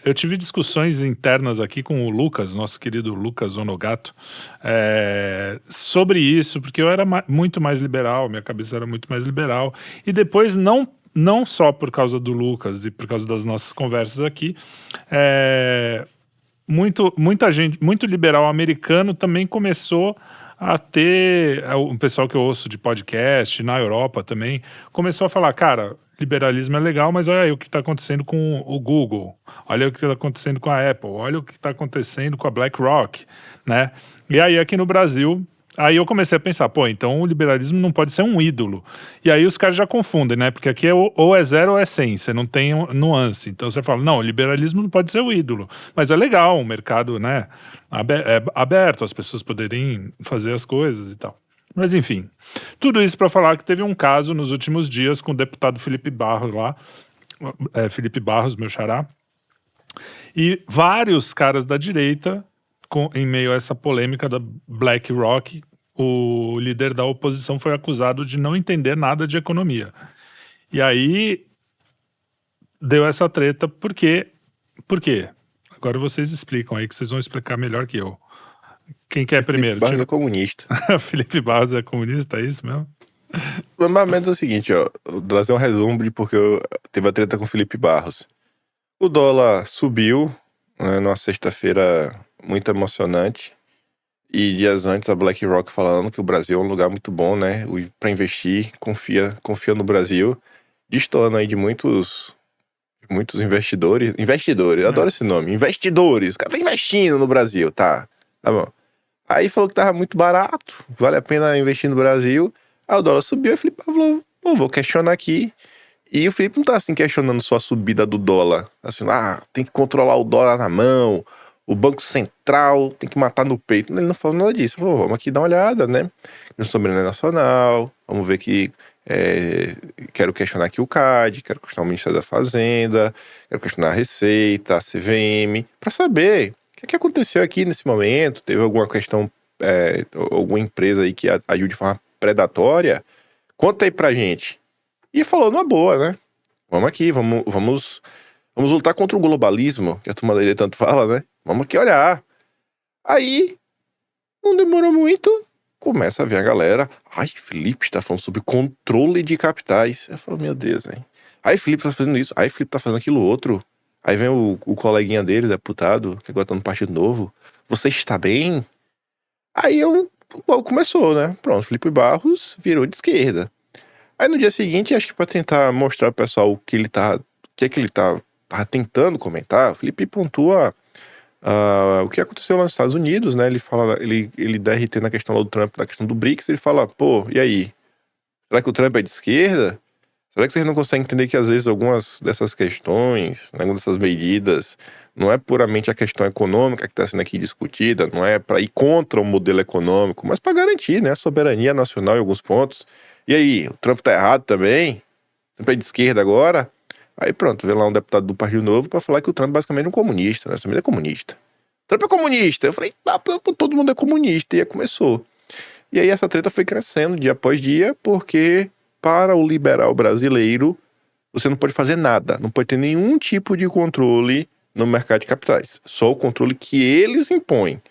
eu tive discussões internas aqui com o Lucas, nosso querido Lucas Onogato, sobre isso, porque eu era muito mais liberal, minha cabeça era muito mais liberal. E depois, não só por causa do Lucas e por causa das nossas conversas aqui, muita gente, muito liberal americano também começou a ter, o pessoal que eu ouço de podcast, na Europa também, começou a falar, cara, liberalismo é legal, mas olha aí o que está acontecendo com o Google, olha o que está acontecendo com a Apple, olha o que está acontecendo com a BlackRock, né? E aí aqui no Brasil, aí eu comecei a pensar, então o liberalismo não pode ser um ídolo. E aí os caras já confundem, né? Porque aqui ou é 0 ou é 100, você não tem nuance. Então você fala, não, o liberalismo não pode ser o ídolo. Mas é legal, o mercado, né, aberto, as pessoas poderem fazer as coisas e tal. Mas enfim, tudo isso para falar que teve um caso nos últimos dias com o deputado Felipe Barros lá, Felipe Barros, meu xará, e vários caras da direita, em meio a essa polêmica da BlackRock, o líder da oposição foi acusado de não entender nada de economia. E aí deu essa treta, por quê? Agora vocês explicam aí, que vocês vão explicar melhor que eu. Quem quer primeiro? Barros é comunista. Felipe Barros é comunista, é isso mesmo? Mais ou menos é o seguinte, ó. Vou trazer um resumo de porque teve a treta com o Felipe Barros. O dólar subiu, né, numa sexta-feira muito emocionante. E dias antes a BlackRock falando que o Brasil é um lugar muito bom, né? Para investir, confia no Brasil. Destoando aí de muitos investidores. Investidores, adoro esse nome. Investidores. O cara tá investindo no Brasil, tá bom. Aí falou que tava muito barato, vale a pena investir no Brasil. Aí o dólar subiu e o Felipe falou, vou questionar aqui. E o Felipe não tá assim questionando só a subida do dólar. Assim, tem que controlar o dólar na mão, o Banco Central tem que matar no peito. Ele não falou nada disso. Falou, vamos aqui dar uma olhada, né? No soberania nacional, vamos ver que quero questionar aqui o CAD, quero questionar o Ministério da Fazenda, quero questionar a Receita, a CVM, pra saber O que aconteceu aqui nesse momento? Teve alguma questão, alguma empresa aí que agiu de forma predatória? Conta aí pra gente. E falou numa boa, né? Vamos aqui, vamos lutar contra o globalismo, que a turma dele tanto fala, né? Vamos aqui olhar. Aí, não demorou muito, começa a ver a galera. Ai, Felipe está falando sobre controle de capitais. Eu falo, meu Deus, hein? Aí, Felipe tá fazendo isso. Aí, Felipe tá fazendo aquilo outro. Aí vem o coleguinha dele, deputado, que agora tá no Partido Novo. Você está bem? Aí o povo começou, né? Pronto, Felipe Barros virou de esquerda. Aí no dia seguinte, acho que pra tentar mostrar ao pessoal o que ele tava tentando comentar, o Felipe pontua o que aconteceu lá nos Estados Unidos, né? Ele fala, ele dá RT na questão lá do Trump, na questão do BRICS, ele fala, pô, e aí? Será que o Trump é de esquerda? Será que vocês não conseguem entender que às vezes algumas dessas questões, né, algumas dessas medidas, não é puramente a questão econômica que está sendo aqui discutida, não é para ir contra o modelo econômico, mas para garantir, né, a soberania nacional em alguns pontos. E aí, o Trump tá errado também? O Trump é de esquerda agora? Aí pronto, vem lá um deputado do Partido Novo para falar que o Trump basicamente é um comunista, né? Essa família é comunista. O Trump é comunista. Eu falei, tá, todo mundo é comunista. E aí começou. E aí essa treta foi crescendo dia após dia, porque para o liberal brasileiro, você não pode fazer nada, não pode ter nenhum tipo de controle no mercado de capitais. Só o controle que eles impõem.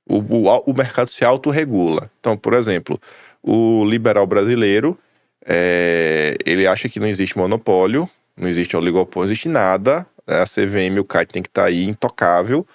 O mercado se autorregula. Então, por exemplo, o liberal brasileiro, ele acha que não existe monopólio, não existe oligopólio, não existe nada. A CVM e o CAD tem que estar aí intocável.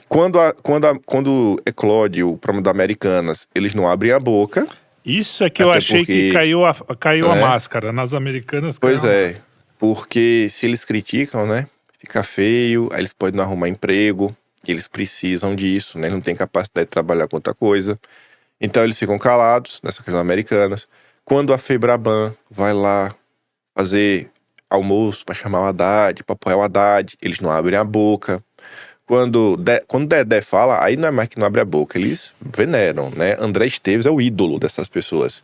Quando eclode o problema da Americanas, eles não abrem a boca. Isso é que eu achei que caiu a máscara. Nas Americanas caiu a máscara. Porque se eles criticam, né, fica feio, aí eles podem não arrumar emprego, eles precisam disso, né, não tem capacidade de trabalhar com outra coisa. Então eles ficam calados nessa questão Americanas. Quando a Febraban vai lá fazer almoço para chamar o Haddad, para apoiar o Haddad, eles não abrem a boca. Quando o Dedé fala, aí não é mais que não abre a boca, eles veneram, né? André Esteves é o ídolo dessas pessoas.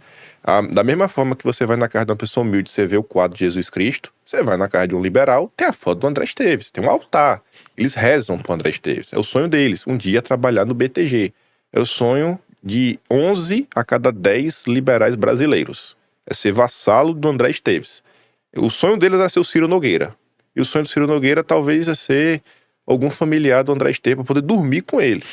Da mesma forma que você vai na casa de uma pessoa humilde, você vê o quadro de Jesus Cristo, você vai na casa de um liberal, tem a foto do André Esteves, tem um altar. Eles rezam pro André Esteves. É o sonho deles, um dia trabalhar no BTG. É o sonho de 11 a cada 10 liberais brasileiros. É ser vassalo do André Esteves. O sonho deles é ser o Ciro Nogueira. E o sonho do Ciro Nogueira talvez é ser algum familiar do André Esteves para poder dormir com ele.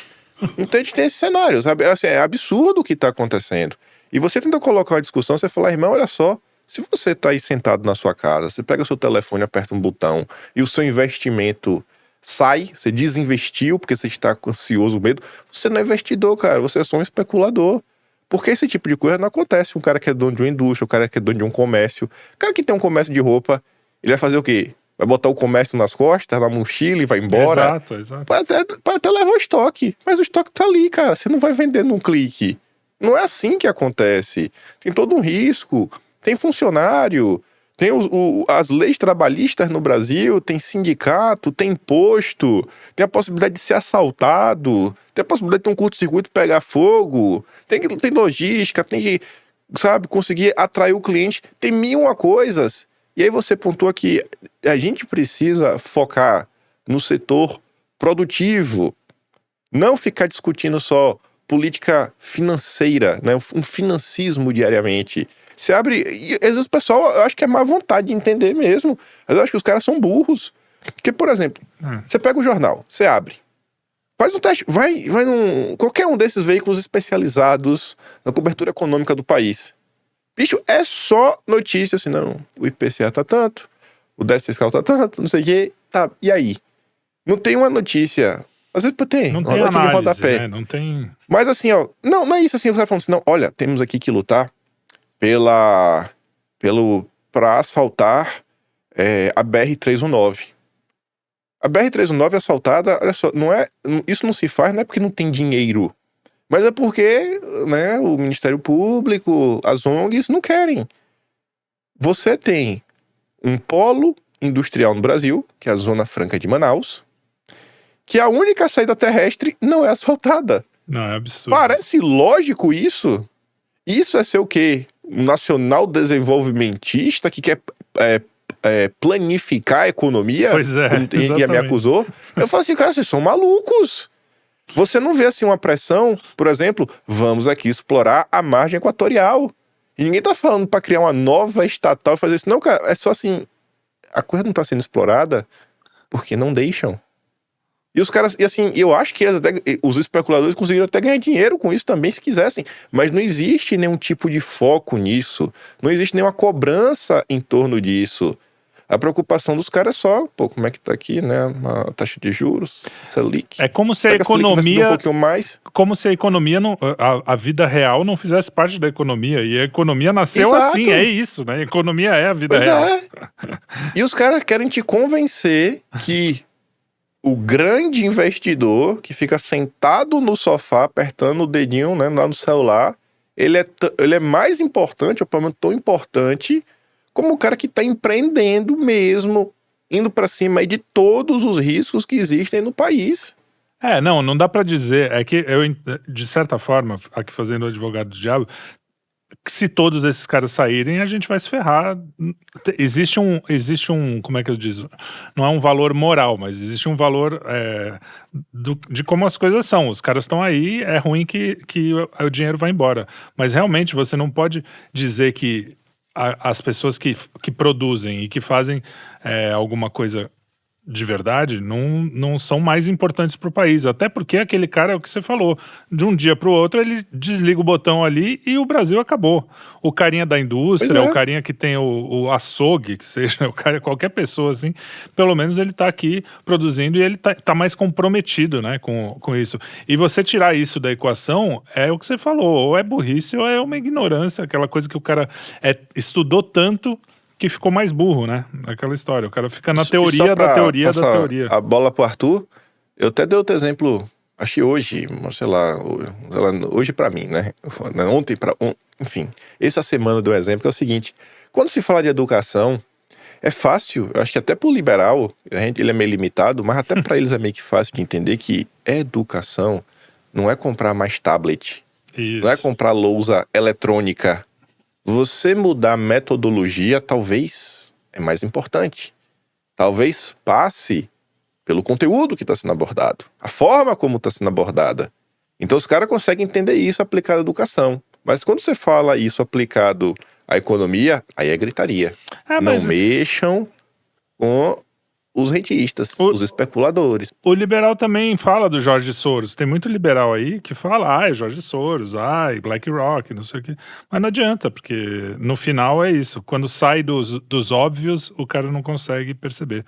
Então a gente tem esse cenário, sabe? Assim, é absurdo o que está acontecendo. E você tenta colocar uma discussão, você fala, irmão, olha só, se você está aí sentado na sua casa, você pega o seu telefone, aperta um botão e o seu investimento sai, você desinvestiu porque você está ansioso, medo, você não é investidor, cara, você é só um especulador. Porque esse tipo de coisa não acontece. Um cara que é dono de uma indústria, um cara que é dono de um comércio, o cara que tem um comércio de roupa, ele vai fazer o quê? Vai botar o comércio nas costas, na mochila e vai embora. Exato. Pode até levar o estoque, mas o estoque tá ali, cara. Você não vai vender num clique. Não é assim que acontece. Tem todo um risco. Tem funcionário, tem as leis trabalhistas no Brasil, tem sindicato, tem imposto, tem a possibilidade de ser assaltado, tem a possibilidade de ter um curto-circuito pegar fogo, tem logística, tem que, sabe, conseguir atrair o cliente. Tem mil e uma coisas. E aí você pontua que a gente precisa focar no setor produtivo, não ficar discutindo só política financeira, né? Um financismo diariamente. Você abre, e às vezes o pessoal, eu acho que é má vontade de entender mesmo, mas eu acho que os caras são burros. Porque, por exemplo, você pega o jornal, você abre, faz um teste, vai num qualquer um desses veículos especializados na cobertura econômica do país. Bicho, é só notícia assim, não, o IPCA tá tanto, o déficit fiscal tá tanto, não sei o quê, tá, e aí? Não tem uma notícia, às vezes tem, não tem análise, né? Não tem... Mas assim, ó, não é isso assim, o cara falando assim, não, olha, temos aqui que lutar para asfaltar a BR-319. A BR-319 asfaltada, olha só, isso não se faz, não é porque não tem dinheiro, mas é porque, né, o Ministério Público, as ONGs não querem. Você tem um polo industrial no Brasil, que é a Zona Franca de Manaus, que a única saída terrestre não é asfaltada. Não, é absurdo. Parece lógico isso? Isso é ser o quê? Um nacional desenvolvimentista que quer planificar a economia? Pois é, como me acusou. Eu falo assim, cara, vocês são malucos. Você não vê assim uma pressão, por exemplo, vamos aqui explorar a margem equatorial. E ninguém tá falando para criar uma nova estatal e fazer isso. Não, cara, é só assim, a coisa não tá sendo explorada porque não deixam. E os caras, e assim, eu acho que os especuladores conseguiram até ganhar dinheiro com isso também, se quisessem. Mas não existe nenhum tipo de foco nisso. Não existe nenhuma cobrança em torno disso. A preocupação dos caras é só, pô, como é que tá aqui, né? A taxa de juros, Selic. É como se a Será que Selic vai subir economia, um pouquinho mais? como se a economia não, a vida real não fizesse parte da economia. E a economia nasceu Exato. assim, é isso, né? A economia é a vida Pois real. é. E os caras querem te convencer que o grande investidor que fica sentado no sofá, apertando o dedinho, né, lá no celular, ele é mais importante, ou pelo menos tão importante, como o cara que está empreendendo mesmo, indo para cima aí de todos os riscos que existem no país. Não dá pra dizer, é que eu, de certa forma, aqui fazendo o advogado do diabo, que se todos esses caras saírem, a gente vai se ferrar. Existe um, como é que eu digo? Não é um valor moral, mas existe um valor de como as coisas são. Os caras estão aí, é ruim que o dinheiro vai embora. Mas realmente você não pode dizer que as pessoas que produzem e que fazem alguma coisa de verdade não são mais importantes para o país. Até porque aquele cara, é o que você falou, de um dia para o outro ele desliga o botão ali e o Brasil acabou. O carinha da indústria, Pois é. o carinha que tem o açougue, que seja, o cara, qualquer pessoa assim, pelo menos ele tá aqui produzindo e ele tá mais comprometido, né, com isso. E você tirar isso da equação é o que você falou, ou é burrice ou é uma ignorância, aquela coisa que o cara estudou tanto que ficou mais burro, né? Aquela história. O cara fica na teoria da teoria da teoria. A bola pro Arthur, eu até dei outro exemplo, acho que hoje, sei lá, hoje pra mim, né? Ontem enfim, essa semana eu dei um exemplo que é o seguinte: quando se fala de educação, é fácil, eu acho que até pro liberal, ele é meio limitado, mas até pra eles é meio que fácil de entender que educação não é comprar mais tablet, Isso. não é comprar lousa eletrônica. Você mudar a metodologia talvez é mais importante. Talvez passe pelo conteúdo que está sendo abordado, a forma como está sendo abordada. Então os caras conseguem entender isso aplicado à educação. Mas quando você fala isso aplicado à economia, aí é gritaria. Não mexam com os rentistas, os especuladores. O liberal também fala do Jorge Soros. Tem muito liberal aí que fala, Jorge Soros, BlackRock, não sei o quê. Mas não adianta, porque no final é isso. Quando sai dos óbvios, o cara não consegue perceber.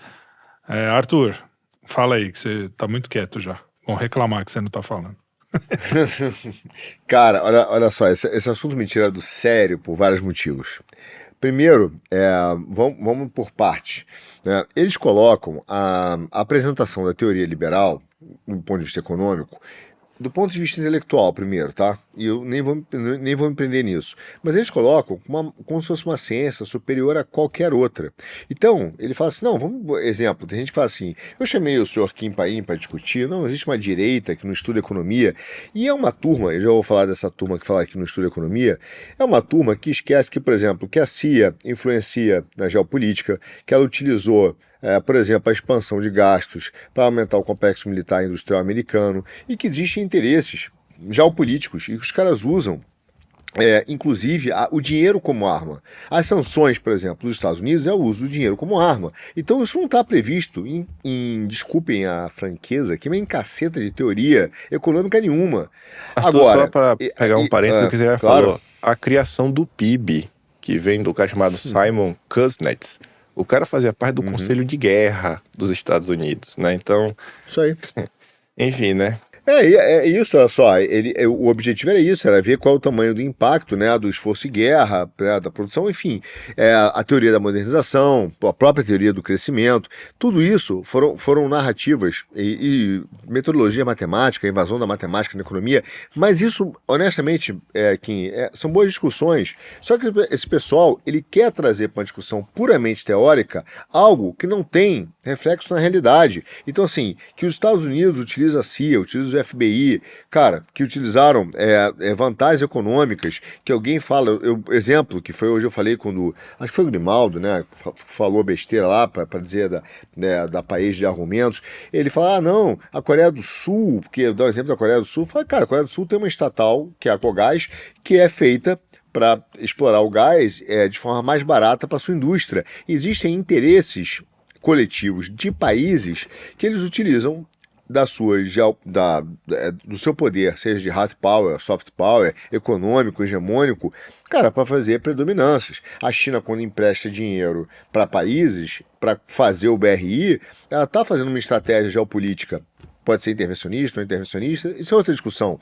Arthur, fala aí, que você tá muito quieto já. Vão reclamar que você não tá falando. Cara, olha só, esse assunto me tira do sério por vários motivos. Primeiro, vamos por parte. Né? Eles colocam a apresentação da teoria liberal, do ponto de vista econômico, do ponto de vista intelectual primeiro, tá? E eu nem vou me prender nisso. Mas eles colocam como se fosse uma ciência superior a qualquer outra. Então, ele fala assim, exemplo, tem gente que fala assim, eu chamei o senhor Kim Paim para discutir, não, existe uma direita que não estuda economia, e é uma turma, eu já vou falar dessa turma que fala que não estuda economia, é uma turma que esquece que, por exemplo, que a CIA influencia na geopolítica, que ela utilizou por exemplo, a expansão de gastos para aumentar o complexo militar e industrial americano e que existem interesses geopolíticos e que os caras usam, inclusive, o dinheiro como arma. As sanções, por exemplo, dos Estados Unidos é o uso do dinheiro como arma. Então isso não está previsto desculpem a franqueza, que nem caceta de teoria econômica nenhuma. Arthur, agora, só para pegar um parênteses do que você já falou, a criação do PIB, que vem do cara chamado Simon Kuznets, o cara fazia parte do Conselho de Guerra dos Estados Unidos, né? Então... Isso aí. Enfim, né? É isso, olha só, o objetivo era isso, era ver qual é o tamanho do impacto, né, do esforço de guerra, da produção, enfim, a teoria da modernização, a própria teoria do crescimento, tudo isso foram narrativas e metodologia matemática, invasão da matemática na economia, mas isso, honestamente, Kim, são boas discussões, só que esse pessoal, ele quer trazer para uma discussão puramente teórica algo que não tem reflexo na realidade. Então, assim, que os Estados Unidos utilizam a CIA, utiliza do FBI, cara, que utilizaram vantagens econômicas, que alguém fala, exemplo, que foi hoje eu falei quando, acho que foi o Grimaldo, né, falou besteira lá para dizer da país de argumentos, ele fala, não, a Coreia do Sul, porque dá o exemplo da Coreia do Sul, fala, cara, a Coreia do Sul tem uma estatal, que é a Cogás, que é feita para explorar o gás de forma mais barata para sua indústria. Existem interesses coletivos de países que eles utilizam do seu poder, seja de hard power, soft power, econômico, hegemônico, cara, para fazer predominâncias. A China, quando empresta dinheiro para países, para fazer o BRI, ela está fazendo uma estratégia geopolítica. Pode ser intervencionista ou intervencionista, isso é outra discussão.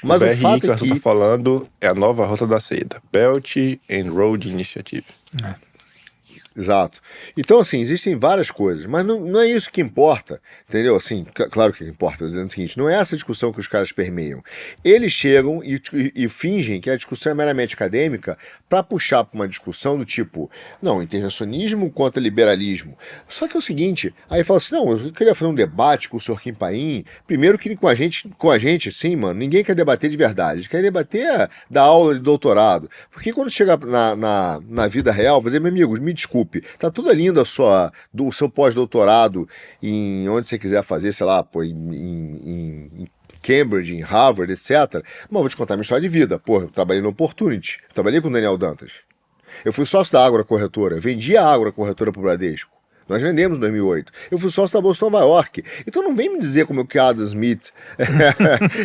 Mas o o fato BRI é que que... está falando é a nova Rota da Seda, Belt and Road Initiative. Exato. Então, assim, existem várias coisas, mas não é isso que importa, entendeu? Assim, claro que importa, eu dizendo o seguinte, não é essa discussão que os caras permeiam. Eles chegam e fingem que a discussão é meramente acadêmica para puxar para uma discussão do tipo, não, intervencionismo contra liberalismo. Só que é o seguinte, aí fala assim, não, eu queria fazer um debate com o senhor Kim Paim, primeiro que com a gente, sim, mano, ninguém quer debater de verdade, eles querem debater da aula de doutorado, porque quando chega na vida real, vou dizer, meus amigos, me desculpe, tá tudo lindo o seu pós-doutorado em onde você quiser fazer, sei lá, pô, em Cambridge, em Harvard, etc. Mas vou te contar minha história de vida. Pô, eu trabalhei no Opportunity, trabalhei com o Daniel Dantas. Eu fui sócio da Ágora Corretora, vendi a Ágora Corretora pro Bradesco. Nós vendemos em 2008. Eu fui sócio da Bolsa de Nova York. Então não vem me dizer como que o Adam Smith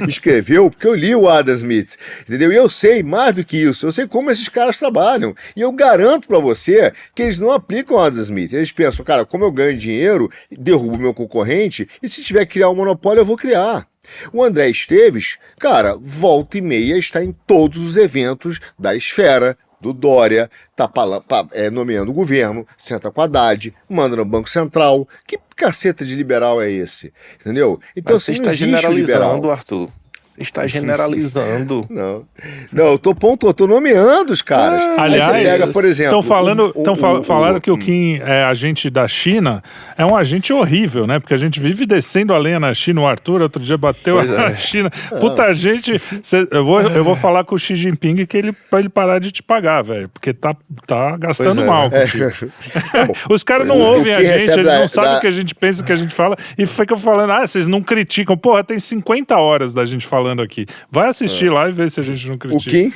escreveu, porque eu li o Adam Smith, entendeu? E eu sei mais do que isso. Eu sei como esses caras trabalham. E eu garanto para você que eles não aplicam o Adam Smith. Eles pensam, cara, como eu ganho dinheiro, derrubo meu concorrente, e se tiver que criar um monopólio, eu vou criar. O André Esteves, cara, volta e meia está em todos os eventos da esfera, do Dória, tá nomeando o governo, senta com a Haddad, manda no Banco Central. Que caceta de liberal é esse? Entendeu? Então, mas você está generalizando, Arthur. Você está generalizando. Não, eu tô nomeando os caras. Aliás, aí você pega, por exemplo... Falaram que o Kim é agente da China, é um agente horrível, né? Porque a gente vive descendo a lenha na China. O Arthur outro dia bateu na China. Puta gente... Eu vou falar com o Xi Jinping pra ele parar de te pagar, velho. Porque tá gastando mal contigo. Os caras não ouvem a gente, eles não sabem o que a gente pensa, o que a gente fala, e ficam falando, vocês não criticam. Porra, tem 50 horas da gente falando aqui. Vai assistir lá e ver se a gente não critica. O Kim?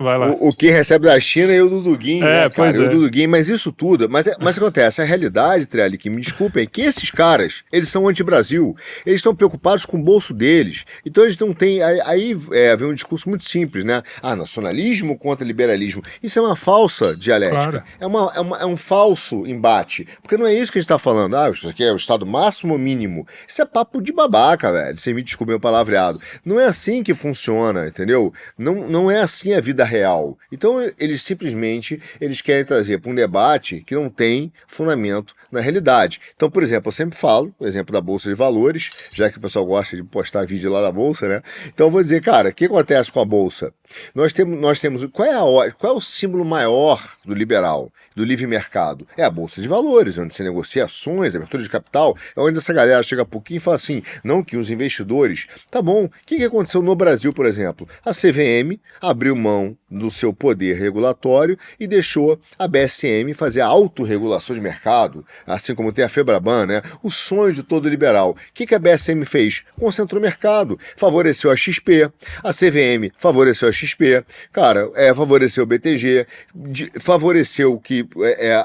Vai lá. O Kim recebe da China e o do Duguin, né, cara? O do Duguin, mas isso tudo... Mas acontece, a realidade, Trelli, que me desculpem, é que esses caras, eles são anti-Brasil. Eles estão preocupados com o bolso deles. Então eles não têm... Aí vem um discurso muito simples, né? nacionalismo contra liberalismo. Isso é uma falsa dialética. Claro. É um falso embate. Porque não é isso que a gente está falando. Isso aqui é o estado máximo ou mínimo. Isso é papo de babaca, velho. Você me desculpe meu palavreado. Não é assim que funciona, entendeu? Não é assim a vida real. Então eles simplesmente querem trazer para um debate que não tem fundamento na realidade. Então, por exemplo, eu sempre falo, o exemplo da Bolsa de Valores, já que o pessoal gosta de postar vídeo lá na Bolsa, né? Então eu vou dizer, cara, o que acontece com a Bolsa? Nós temos qual é o símbolo maior do liberal, do livre mercado? É a Bolsa de Valores, onde se negocia ações, abertura de capital, é onde essa galera chega a pouquinho e fala assim, não que os investidores... Tá bom, o que aconteceu no Brasil, por exemplo? A CVM abriu mão do seu poder regulatório e deixou a BSM fazer a autorregulação de mercado, assim como tem a Febraban, né? O sonho de todo liberal. O que a BSM fez? Concentrou o mercado, favoreceu a XP, a CVM favoreceu a XP, cara, favoreceu o BTG, favoreceu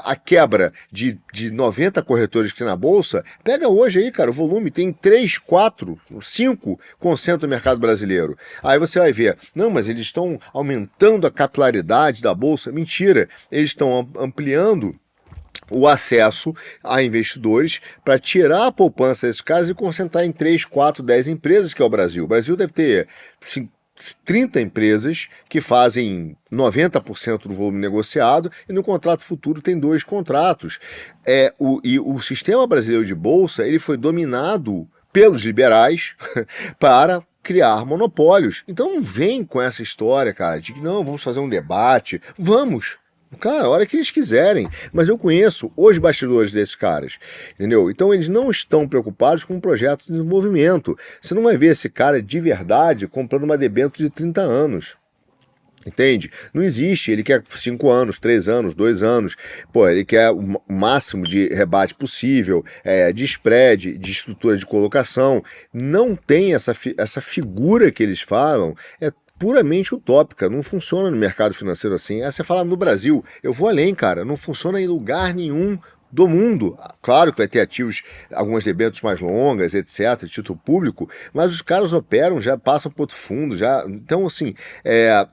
a quebra de 90 corretores que tem na Bolsa. Pega hoje aí, cara, o volume tem 3, 4, 5 concentra o mercado brasileiro. Aí você vai ver, não, mas eles estão aumentando a capilaridade da Bolsa. Mentira, eles estão ampliando o acesso a investidores para tirar a poupança desses caras e concentrar em 3, 4, 10 empresas, que é o Brasil. O Brasil deve ter 30 empresas que fazem 90% do volume negociado e no contrato futuro tem 2 contratos. E o sistema brasileiro de bolsa ele foi dominado pelos liberais para criar monopólios. Então não vem com essa história, cara, de que não, vamos fazer um debate. Vamos! Cara, a hora que eles quiserem. Mas eu conheço os bastidores desses caras, entendeu? Então eles não estão preocupados com um projeto de desenvolvimento. Você não vai ver esse cara de verdade comprando uma debênture de 30 anos. Entende? Não existe. Ele quer 5 anos, 3 anos, 2 anos. Pô, ele quer o máximo de rebate possível, de spread, de estrutura de colocação. Não tem essa figura que eles falam. É puramente utópica, não funciona no mercado financeiro assim. Você fala no Brasil, eu vou além, cara, não funciona em lugar nenhum do mundo. Claro que vai ter ativos, algumas debêntures mais longas, etc., de título público, mas os caras operam, já passam para outro fundo, já. Então, assim,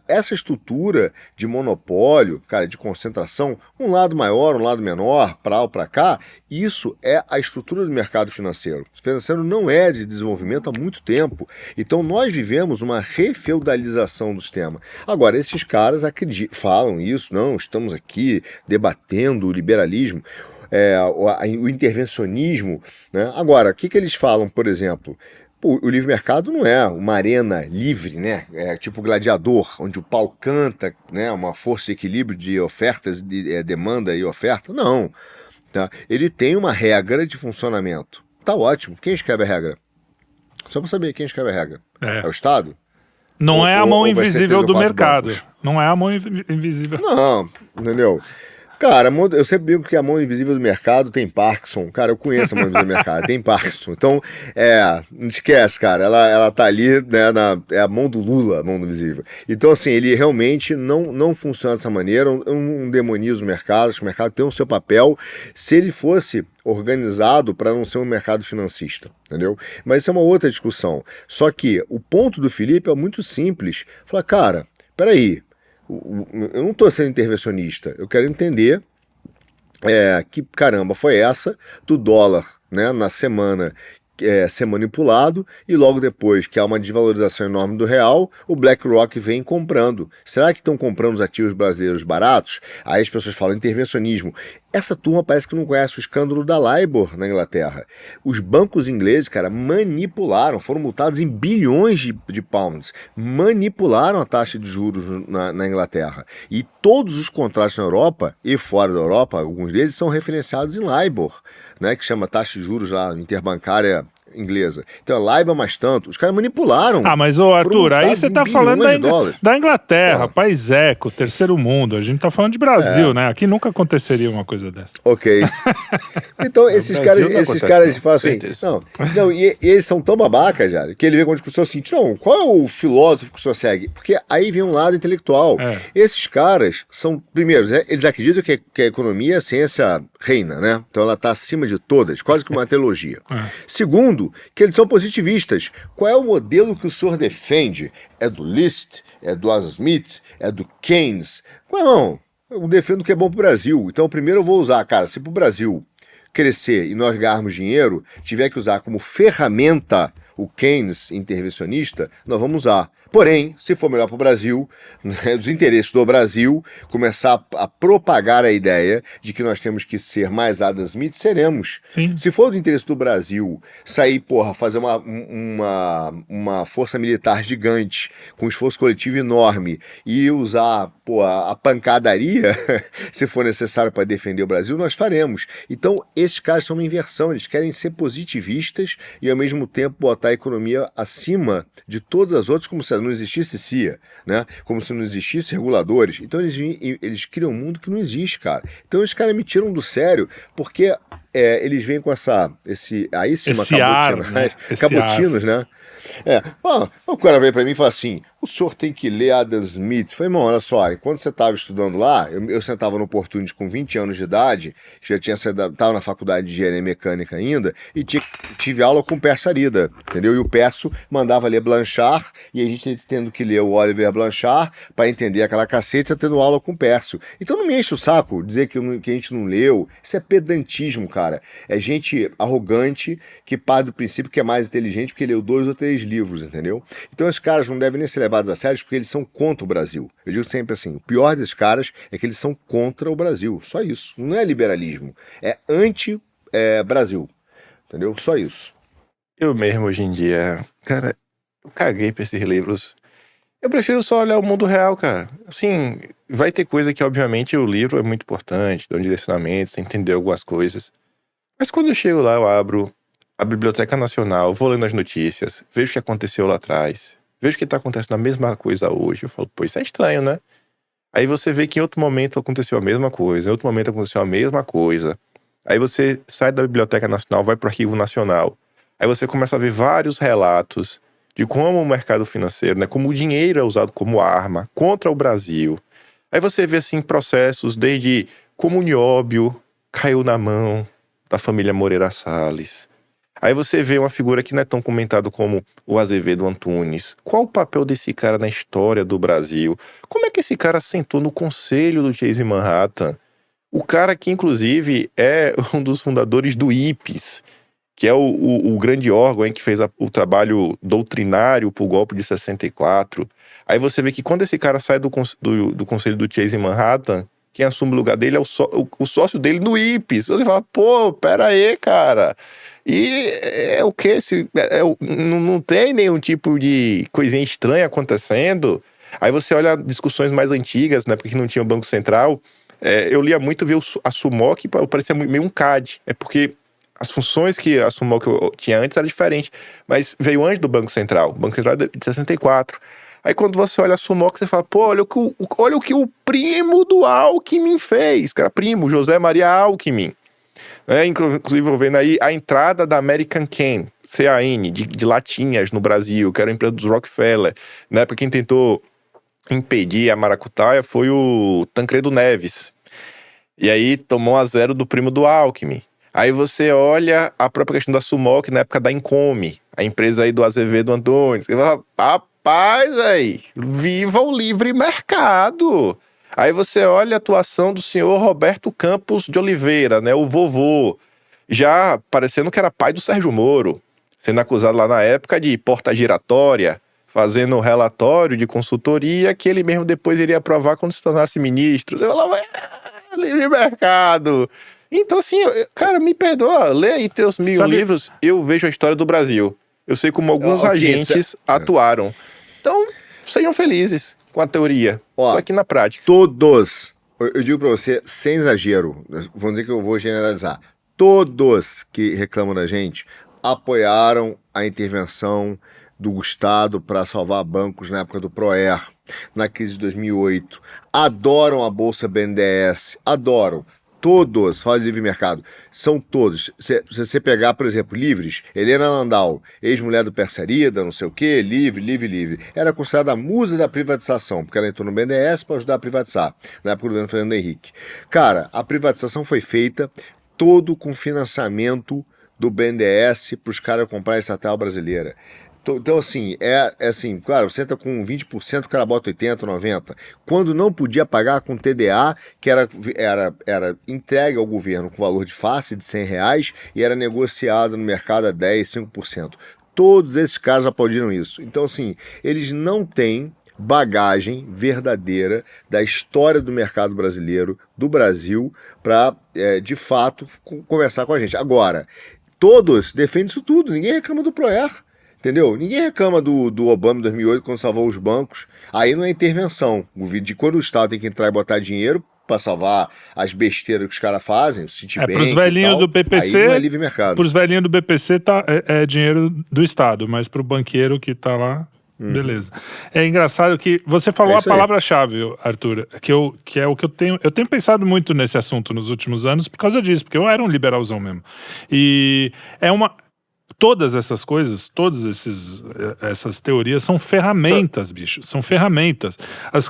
essa estrutura de monopólio, cara, de concentração, um lado maior, um lado menor, para lá ou para cá, isso é a estrutura do mercado financeiro. O financeiro não é de desenvolvimento há muito tempo. Então, nós vivemos uma refeudalização do sistema. Agora, esses caras falam isso, não, estamos aqui debatendo o liberalismo. O intervencionismo, né? Agora, o que eles falam, por exemplo? O livre mercado não é uma arena livre, né? É tipo gladiador, onde o pau canta, né? Uma força de equilíbrio de ofertas, de demanda e oferta. Não. Tá? Ele tem uma regra de funcionamento. Tá ótimo. Quem escreve a regra? Só para saber quem escreve a regra. É o Estado? Não é a mão invisível do mercado. Bancos? Não é a mão invisível. Não, entendeu? Cara, eu sempre digo que a mão invisível do mercado tem Parkinson. Cara, eu conheço a mão invisível do mercado, tem Parkinson. Então, não esquece, cara. Ela tá ali, né, é a mão do Lula, a mão invisível. Então, assim, ele realmente não funciona dessa maneira. Eu não demonizo o mercado. Acho que o mercado tem o seu papel. Se ele fosse organizado para não ser um mercado financista, entendeu? Mas isso é uma outra discussão. Só que o ponto do Felipe é muito simples. Fala, cara, peraí. Eu não estou sendo intervencionista, eu quero entender que caramba foi essa do dólar, né, na semana ser manipulado e logo depois que há uma desvalorização enorme do real, o BlackRock vem comprando. Será que estão comprando os ativos brasileiros baratos? Aí as pessoas falam intervencionismo. Essa turma parece que não conhece o escândalo da LIBOR na Inglaterra. Os bancos ingleses, cara, manipularam, foram multados em bilhões de pounds, manipularam a taxa de juros na Inglaterra. E todos os contratos na Europa e fora da Europa, alguns deles são referenciados em LIBOR, né, que chama taxa de juros lá, interbancária inglesa. Então, a LIBOR mais tanto, os caras manipularam. Ah, mas ô Arthur, aí você tá falando da Inglaterra, país eco, terceiro mundo. A gente tá falando de Brasil, né? Aqui nunca aconteceria uma coisa dessa. Ok. Então, esses caras falam assim, não, e eles são tão babacas, já, que ele vem com a discussão assim, não, qual é o filósofo que o senhor segue? Porque aí vem um lado intelectual. Esses caras são, primeiro, eles acreditam que a economia, a ciência reina, né? Então ela tá acima de todas, quase que uma teologia. Segundo, que eles são positivistas. Qual é o modelo que o senhor defende? É do List? É do Adam Smith? É do Keynes? Não, eu defendo o que é bom pro Brasil. Então primeiro eu vou usar, cara, se pro Brasil crescer e nós ganharmos dinheiro, tiver que usar como ferramenta o Keynes intervencionista, nós vamos usar. Porém, se for melhor para o Brasil, né, dos interesses do Brasil, começar a propagar a ideia de que nós temos que ser mais Adam Smith, seremos. Sim. Se for do interesse do Brasil sair, fazer uma força militar gigante, com esforço coletivo enorme, e usar a pancadaria, se for necessário para defender o Brasil, nós faremos. Então, esses caras são uma inversão, eles querem ser positivistas e, ao mesmo tempo, botar a economia acima de todas as outras, como se não existisse CIA, né? Como se não existisse reguladores. Então eles criam um mundo que não existe, cara. Então os caras me tiram do sério, porque eles vêm com esse cabotino, né? O cara veio pra mim e falou assim, o senhor tem que ler Adam Smith. Eu falei, irmão, olha só, enquanto você estava estudando lá, eu sentava no Opportunity com 20 anos de idade, já estava na faculdade de engenharia mecânica ainda, e tive aula com o Perso Arida, entendeu? E o Perso mandava ler Blanchard, e a gente tendo que ler o Oliver Blanchard para entender aquela caceta, tendo aula com o Perso. Então não me enche o saco dizer que a gente não leu, isso é pedantismo, cara. É gente arrogante que parte do princípio que é mais inteligente porque leu 2 ou 3 livros, entendeu? Então esses caras não devem nem ser levados a sério porque eles são contra o Brasil. Eu digo sempre assim, o pior desses caras é que eles são contra o Brasil, só isso. Não é liberalismo, é anti-Brasil, entendeu? Só isso. Eu mesmo hoje em dia, cara, eu caguei pra esses livros. Eu prefiro só olhar o mundo real, cara. Assim, vai ter coisa que, obviamente, o livro é muito importante, dá um direcionamento, você entender algumas coisas. Mas quando eu chego lá, eu abro a Biblioteca Nacional, vou lendo as notícias, vejo o que aconteceu lá atrás, vejo que tá acontecendo a mesma coisa hoje. Eu falo, pô, isso é estranho, né? Aí você vê que em outro momento aconteceu a mesma coisa, em outro momento aconteceu a mesma coisa. Aí você sai da Biblioteca Nacional, vai para o Arquivo Nacional. Aí você começa a ver vários relatos de como o mercado financeiro, né, como o dinheiro é usado como arma contra o Brasil. Aí você vê, assim, processos desde como o nióbio caiu na mão da família Moreira Salles. Aí você vê uma figura que não é tão comentada como o Azevedo Antunes. Qual o papel desse cara na história do Brasil? Como é que esse cara sentou no conselho do Chase Manhattan? O cara que, inclusive, é um dos fundadores do IPES, que é o grande órgão que fez o trabalho doutrinário para o golpe de 64. Aí você vê que quando esse cara sai do conselho do Chase Manhattan, quem assume o lugar dele é o sócio dele no IPES. Você fala, pô, pera aí, cara. E é o quê? Não tem nenhum tipo de coisinha estranha acontecendo. Aí você olha discussões mais antigas, né, porque não tinha o Banco Central. Eu lia muito ver a Sumoc, parecia meio um CAD. É porque as funções que a Sumoc tinha antes eram diferentes. Mas veio antes do Banco Central. O Banco Central é de 64. Aí quando você olha a Sumoc, você fala, pô, olha o que o primo do Alckmin fez. Que era primo, José Maria Alckmin. Inclusive, eu vendo aí a entrada da American Can, CAN, de latinhas no Brasil, que era a empresa dos Rockefeller. Na época, quem tentou impedir a maracutaia foi o Tancredo Neves. E aí tomou 1-0 do primo do Alckmin. Aí você olha a própria questão da Sumoc na época da Income, a empresa aí do Azevedo Antunes. Você fala, rapaz, aí, viva o livre mercado! Aí você olha a atuação do senhor Roberto Campos de Oliveira, né, o vovô, já parecendo que era pai do Sérgio Moro, sendo acusado lá na época de porta giratória, fazendo um relatório de consultoria que ele mesmo depois iria aprovar quando se tornasse ministro. Você fala, livre mercado! Então assim, cara, me perdoa, lê aí teus 1000 livros, eu vejo a história do Brasil. Eu sei como alguns agentes atuaram. Então, sejam felizes com a teoria. Tô aqui na prática. Todos, eu digo pra você, sem exagero, vamos dizer que eu vou generalizar, todos que reclamam da gente apoiaram a intervenção do Estado para salvar bancos na época do ProER, na crise de 2008. Adoram a Bolsa BNDES, adoram. Todos, fala de livre mercado, são todos. Se você pegar, por exemplo, Livres, Helena Landau, ex-mulher do Persarida, não sei o quê, livre. Era considerada a musa da privatização, porque ela entrou no BNDES para ajudar a privatizar, na época do governo Fernando Henrique. Cara, a privatização foi feita todo com financiamento do BNDES para os caras comprarem estatal brasileira. Então, assim, assim, claro, você entra com 20%, o cara bota 80%, 90%. Quando não podia pagar com TDA, que era entregue ao governo com valor de face de R$100 e era negociado no mercado a 10%, 5%. Todos esses caras aplaudiram isso. Então, assim, eles não têm bagagem verdadeira da história do mercado brasileiro, do Brasil, para, de fato, conversar com a gente. Agora, todos defendem isso tudo, ninguém reclama do ProER. Entendeu? Ninguém reclama do Obama em 2008 quando salvou os bancos. Aí não é intervenção. De quando o Estado tem que entrar e botar dinheiro para salvar as besteiras que os caras fazem, o Citibank pros velhinhos do BPC, aí não é livre mercado. Pros velhinhos do BPC é dinheiro do Estado, mas pro banqueiro que tá lá, beleza. É engraçado que você falou a palavra-chave, Arthur, que é o que eu tenho pensado muito nesse assunto nos últimos anos por causa disso, porque eu era um liberalzão mesmo. E todas essas coisas, essas teorias são ferramentas, bicho. São ferramentas.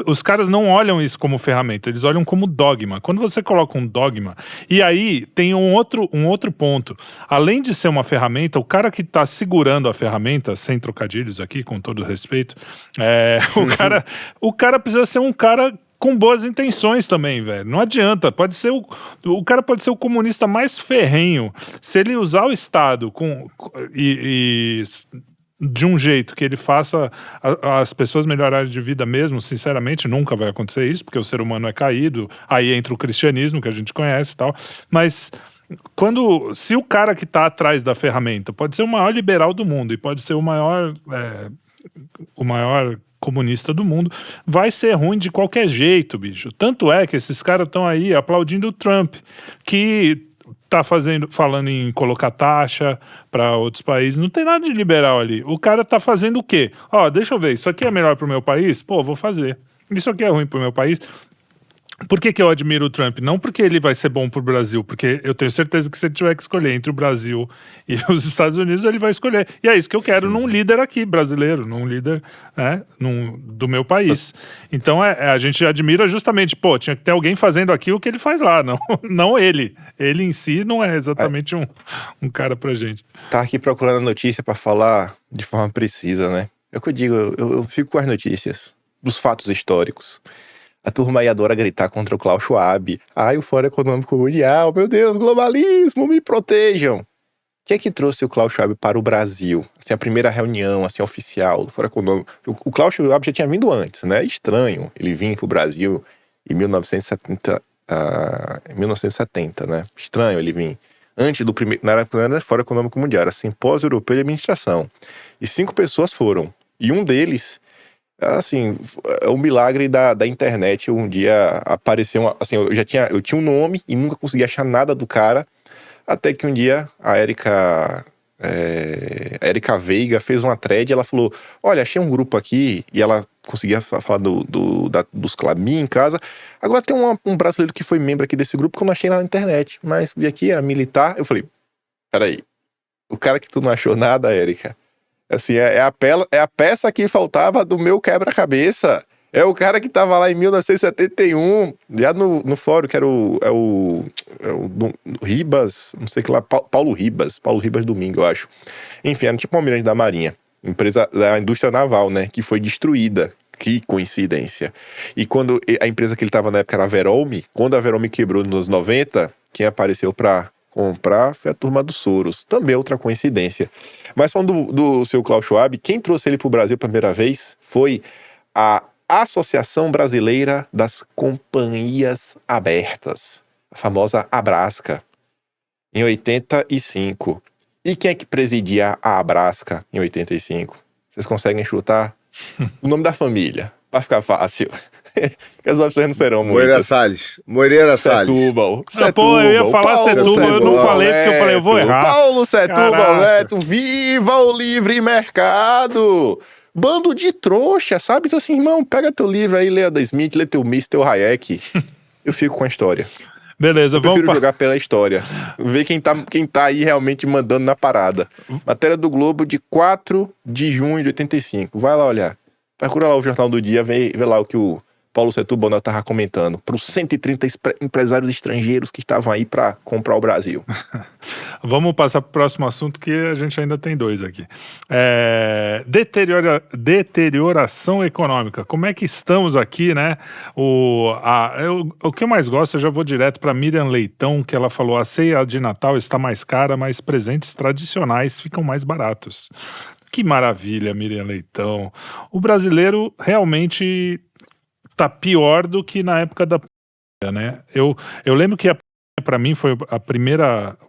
Os caras não olham isso como ferramenta, eles olham como dogma. Quando você coloca um dogma... E aí tem um outro ponto. Além de ser uma ferramenta, o cara que tá segurando a ferramenta, sem trocadilhos aqui, com todo respeito, o cara precisa ser um cara com boas intenções também, velho. Não adianta. Pode ser o cara pode ser o comunista mais ferrenho. Se ele usar o Estado de um jeito que ele faça as pessoas melhorarem de vida mesmo, sinceramente, nunca vai acontecer isso, porque o ser humano é caído. Aí entra o cristianismo, que a gente conhece e tal. Mas se o cara que tá atrás da ferramenta pode ser o maior liberal do mundo e pode ser o maior comunista do mundo, vai ser ruim de qualquer jeito, bicho. Tanto é que esses caras estão aí aplaudindo o Trump, que tá falando em colocar taxa para outros países. Não tem nada de liberal ali. O cara tá fazendo o quê? Ó, deixa eu ver, isso aqui é melhor pro meu país? Pô, vou fazer. Isso aqui é ruim pro meu país? Por que eu admiro o Trump? Não porque ele vai ser bom pro Brasil, porque eu tenho certeza que se ele tiver que escolher entre o Brasil e os Estados Unidos, ele vai escolher. E é isso que eu quero num líder aqui, brasileiro, num líder, né, do meu país. Então a gente admira justamente, pô, tinha que ter alguém fazendo aqui o que ele faz lá, não ele. Ele em si não é exatamente um cara pra gente. Tá aqui procurando a notícia pra falar de forma precisa, né? É o que eu digo, eu fico com as notícias dos fatos históricos. A turma aí adora gritar contra o Klaus Schwab. Ai, o Fórum Econômico Mundial, meu Deus, globalismo, me protejam. O que é que trouxe o Klaus Schwab para o Brasil? Assim, a primeira reunião, assim, oficial do Fórum Econômico. O Klaus Schwab já tinha vindo antes, né? Estranho ele vir para o Brasil em 1970, né? Estranho ele vir. Antes do primeiro, não era Fórum Econômico Mundial, era Simpósio Europeu de Administração. E 5 pessoas foram. E um deles... Assim, é um milagre da internet. Um dia apareceu, assim, eu tinha um nome e nunca consegui achar nada do cara, até que um dia a Érica Veiga fez uma thread, ela falou, olha, achei um grupo aqui, e ela conseguia falar dos Klabin em casa. Agora tem um brasileiro que foi membro aqui desse grupo que eu não achei na internet, mas vi aqui, era militar. Eu falei, peraí, o cara que tu não achou nada, Érica, assim, é a peça que faltava do meu quebra-cabeça. É o cara que tava lá em 1971, já no fórum, que era o Ribas, não sei o que lá, Paulo Ribas Domingo, eu acho. Enfim, era tipo um almirante da Marinha, empresa da indústria naval, né, que foi destruída. Que coincidência. E quando a empresa que ele tava na época era a Verolme, quando a Verolme quebrou nos anos 90, quem apareceu pra comprar foi a turma do Soros. Também outra coincidência. Mas falando do seu Klaus Schwab, quem trouxe ele para o Brasil pela primeira vez foi a Associação Brasileira das Companhias Abertas, a famosa Abrasca, em 85. E quem é que presidia a Abrasca em 85? Vocês conseguem chutar? O nome da família, para ficar fácil. As opções não serão muitas. Moreira Salles. Setúbal. Pô, eu ia falar Setúbal, eu não falei porque eu falei, eu vou errar. Paulo Setúbal Caraca. Neto, viva o livre mercado! Bando de trouxa, sabe? Então assim, irmão, pega teu livro aí, lê Adam Smith, lê teu Mises, teu Hayek. Eu fico com a história. Beleza, Eu vamos prefiro jogar pela história. Ver quem tá aí realmente mandando na parada. Matéria do Globo de 4 de junho de 85. Vai lá olhar. Procura lá o Jornal do Dia, vê lá o que o Paulo Setúbal estava comentando. Para os 130 empresários estrangeiros que estavam aí para comprar o Brasil. Vamos passar para o próximo assunto, que a gente ainda tem 2 aqui. Deterioração econômica. Como é que estamos aqui, né? O que eu mais gosto, eu já vou direto para Miriam Leitão, que ela falou, a ceia de Natal está mais cara, mas presentes tradicionais ficam mais baratos. Que maravilha, Miriam Leitão. O brasileiro realmente tá pior do que na época da pandemia, né? Eu lembro que para mim foi o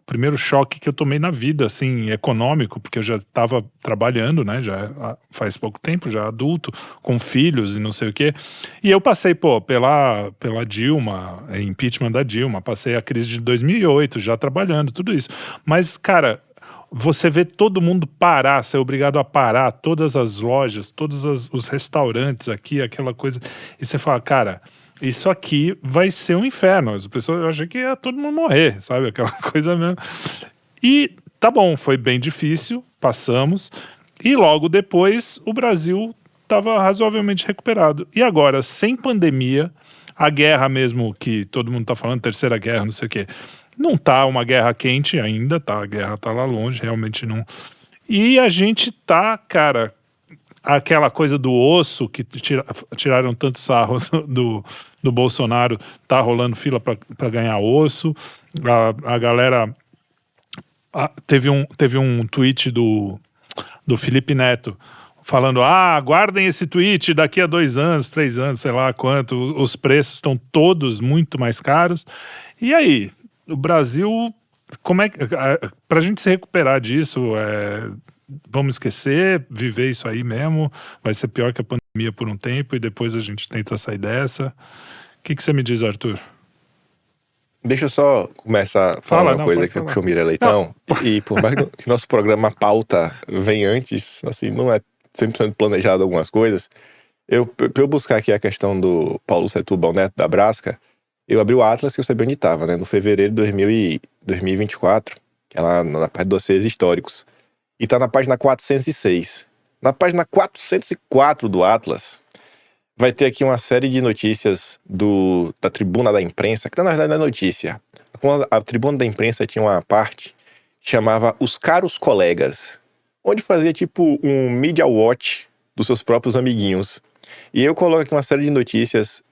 primeiro choque que eu tomei na vida, assim, econômico, porque eu já estava trabalhando, né, já faz pouco tempo, já adulto, com filhos e não sei o quê, e eu passei, pela Dilma, impeachment da Dilma, passei a crise de 2008, já trabalhando, tudo isso, mas, cara, você vê todo mundo parar, ser obrigado a parar, todas as lojas, todos os restaurantes aqui, aquela coisa, e você fala, cara, isso aqui vai ser um inferno. As pessoas, eu achei que ia todo mundo morrer, sabe? Aquela coisa mesmo. E tá bom, foi bem difícil, passamos, e logo depois o Brasil estava razoavelmente recuperado. E agora, sem pandemia, a guerra mesmo que todo mundo tá falando, terceira guerra, não sei o quê, não tá uma guerra quente ainda, tá? A guerra tá lá longe, realmente não. E a gente tá, cara, aquela coisa do osso que tiraram tanto sarro do Bolsonaro, tá rolando fila para ganhar osso. A galera teve um tweet do Felipe Neto falando, aguardem esse tweet daqui a 2 anos, 3 anos, sei lá quanto, os preços estão todos muito mais caros. E aí, o Brasil, como é que, pra gente se recuperar disso, vamos esquecer, viver isso aí mesmo, vai ser pior que a pandemia. Mia por um tempo e depois a gente tenta sair dessa. O que você me diz, Arthur? Deixa eu só começar a falar uma coisa pode que você falar. puxou Mira Leitão. E por mais que nosso programa pauta vem antes, assim, não é 100% planejado algumas coisas. Pra eu buscar aqui a questão do Paulo Setúbal Neto da Brasca, eu abri o Atlas que eu sabia onde estava, né? No fevereiro de 2024, que é lá na parte dos dossiês históricos. E tá na página 406. Na página 404 do Atlas, vai ter aqui uma série de notícias da Tribuna da Imprensa, que na verdade não é notícia. A Tribuna da Imprensa tinha uma parte que chamava Os Caros Colegas, onde fazia tipo um Media Watch dos seus próprios amiguinhos. E eu coloco aqui uma série de notícias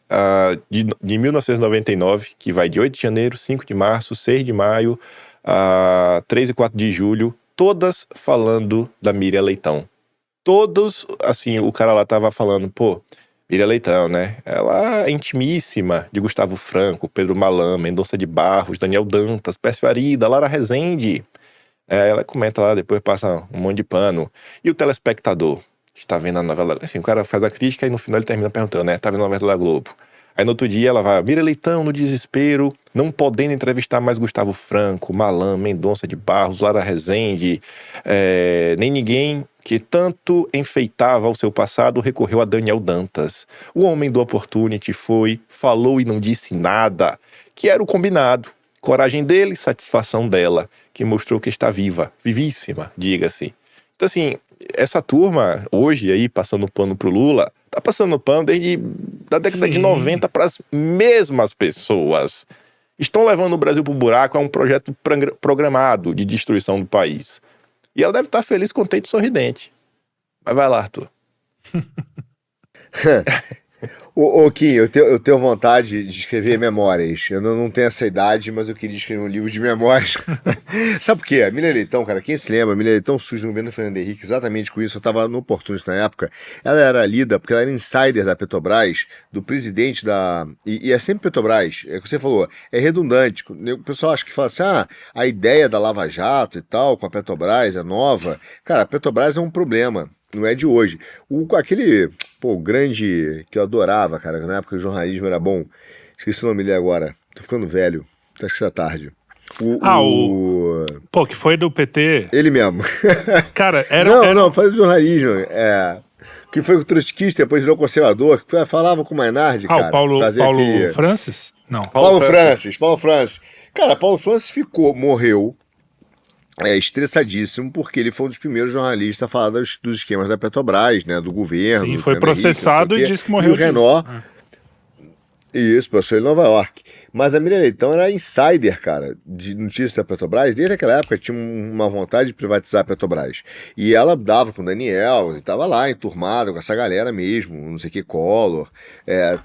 de 1999, que vai de 8 de janeiro, 5 de março, 6 de maio, 3 e 4 de julho, todas falando da Miriam Leitão. Todos, assim, o cara lá tava falando, pô, Miriam Leitão, né? Ela é intimíssima de Gustavo Franco, Pedro Malan, Mendonça de Barros, Daniel Dantas, Pércio Arida, Lara Rezende. Ela comenta lá, depois passa um monte de pano. E o telespectador está vendo a novela, assim, o cara faz a crítica e no final ele termina perguntando, né? Tá vendo a novela da Globo? Aí no outro dia ela vai, Miriam Leitão no desespero, não podendo entrevistar mais Gustavo Franco, Malan, Mendonça de Barros, Lara Rezende, nem ninguém que tanto enfeitava o seu passado recorreu a Daniel Dantas. O homem do Opportunity falou e não disse nada, que era o combinado. Coragem dele, satisfação dela, que mostrou que está viva, vivíssima, diga-se. Então assim, essa turma, hoje aí, passando pano pro Lula, tá passando pano desde a década de 90 para as mesmas pessoas. Estão levando o Brasil pro buraco, é um projeto programado de destruição do país. E ela deve estar feliz, contente e sorridente. Mas vai lá, Arthur. Ô Kim, eu tenho vontade de escrever memórias. Eu não tenho essa idade, mas eu queria escrever um livro de memórias. Sabe por quê? A Miriam Leitão, cara, quem se lembra? A Miriam Leitão surge no governo Fernando Henrique exatamente com isso. Eu estava no Opportunity na época. Ela era lida, porque ela era insider da Petrobras, do presidente da... E é sempre Petrobras, é o que você falou, é redundante. O pessoal acha que fala assim, a ideia da Lava Jato e tal, com a Petrobras é nova. Cara, a Petrobras é um problema. Não é de hoje. Aquele grande que eu adorava, cara, na época o jornalismo era bom. Esqueci o nome dele agora. Tô ficando velho. Acho que está tarde. Que foi do PT. Ele mesmo. Cara, era... Não, faz o jornalismo. Que foi o trotskista, depois virou conservador, que falava com o Maynard, cara. O Paulo Francis? Não. Paulo Francis. Cara, Paulo Francis morreu estressadíssimo, porque ele foi um dos primeiros jornalistas a falar dos esquemas da Petrobras, né, do governo. Sim, foi processado e disse que morreu disso. E o Renault... Isso, passou em Nova York. Mas a Miriam Leitão era insider, cara, de notícias da Petrobras. Desde aquela época tinha uma vontade de privatizar a Petrobras. E ela dava com o Daniel, e tava lá enturmada com essa galera mesmo, não sei o que, Collor.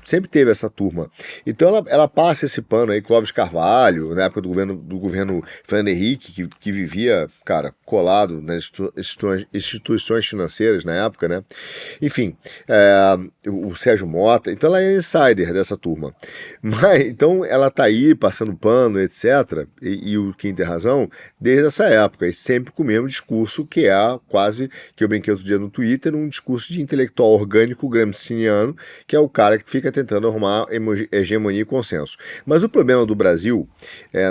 Sempre teve essa turma. Então ela passa esse pano aí, Clóvis Carvalho, na época do governo Fernando Henrique, que vivia, cara, colado nas instituições financeiras na época, né? Enfim, o Sérgio Mota. Então ela é insider dessa turma. Mas, então ela tá aí passando pano, etc. E o Kim tem razão, desde essa época, e sempre com o mesmo discurso que quase, que eu brinquei outro dia no Twitter, um discurso de intelectual orgânico gramsciano, que é o cara que fica tentando arrumar hegemonia e consenso. Mas o problema do Brasil,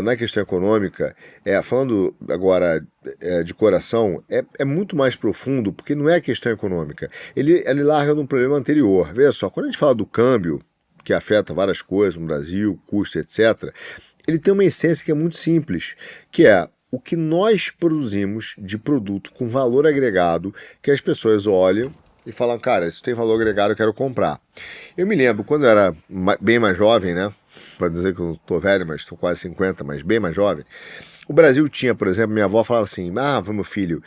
na questão econômica, falando agora de coração, é muito mais profundo, porque não é questão econômica. Ele larga num problema anterior. Veja só, quando a gente fala do câmbio, que afeta várias coisas no Brasil, custo, etc., ele tem uma essência que é muito simples, que é o que nós produzimos de produto com valor agregado, que as pessoas olham e falam, cara, isso tem valor agregado, eu quero comprar. Eu me lembro, quando eu era bem mais jovem, né? Para dizer que eu não tô velho, mas estou quase 50, mas bem mais jovem. O Brasil tinha, por exemplo, minha avó falava assim, meu filho,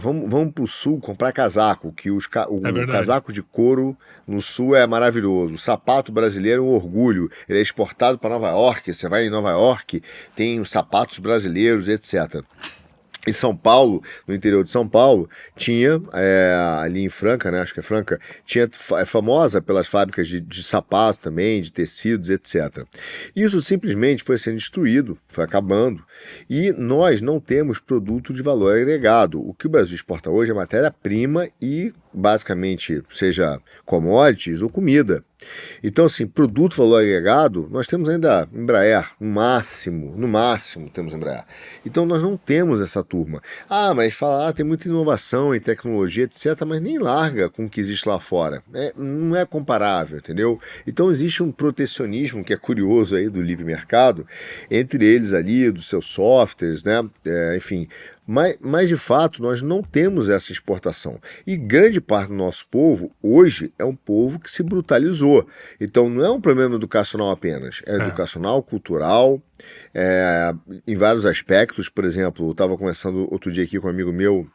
vamos pro sul comprar casaco, que o casaco de couro no sul é maravilhoso, o sapato brasileiro é um orgulho, ele é exportado para Nova York, você vai em Nova York, tem os sapatos brasileiros, etc. Em São Paulo, no interior de São Paulo, tinha, ali em Franca, né, acho que é Franca, é famosa pelas fábricas de sapato também, de tecidos, etc. Isso simplesmente foi sendo destruído, foi acabando, e nós não temos produto de valor agregado. O que o Brasil exporta hoje é matéria-prima e basicamente, seja commodities ou comida. Então, assim, produto valor agregado, nós temos ainda Embraer, no máximo temos Embraer. Então nós não temos essa turma. Mas fala, tem muita inovação em tecnologia, etc., mas nem larga com o que existe lá fora. Não é comparável, entendeu? Então existe um protecionismo que é curioso aí do livre mercado, entre eles ali, dos seus softwares, né? Enfim. Mas, de fato, nós não temos essa exportação. E grande parte do nosso povo, hoje, é um povo que se brutalizou. Então, não é um problema educacional apenas. É educacional, cultural, em vários aspectos. Por exemplo, eu estava conversando outro dia aqui com um amigo meu,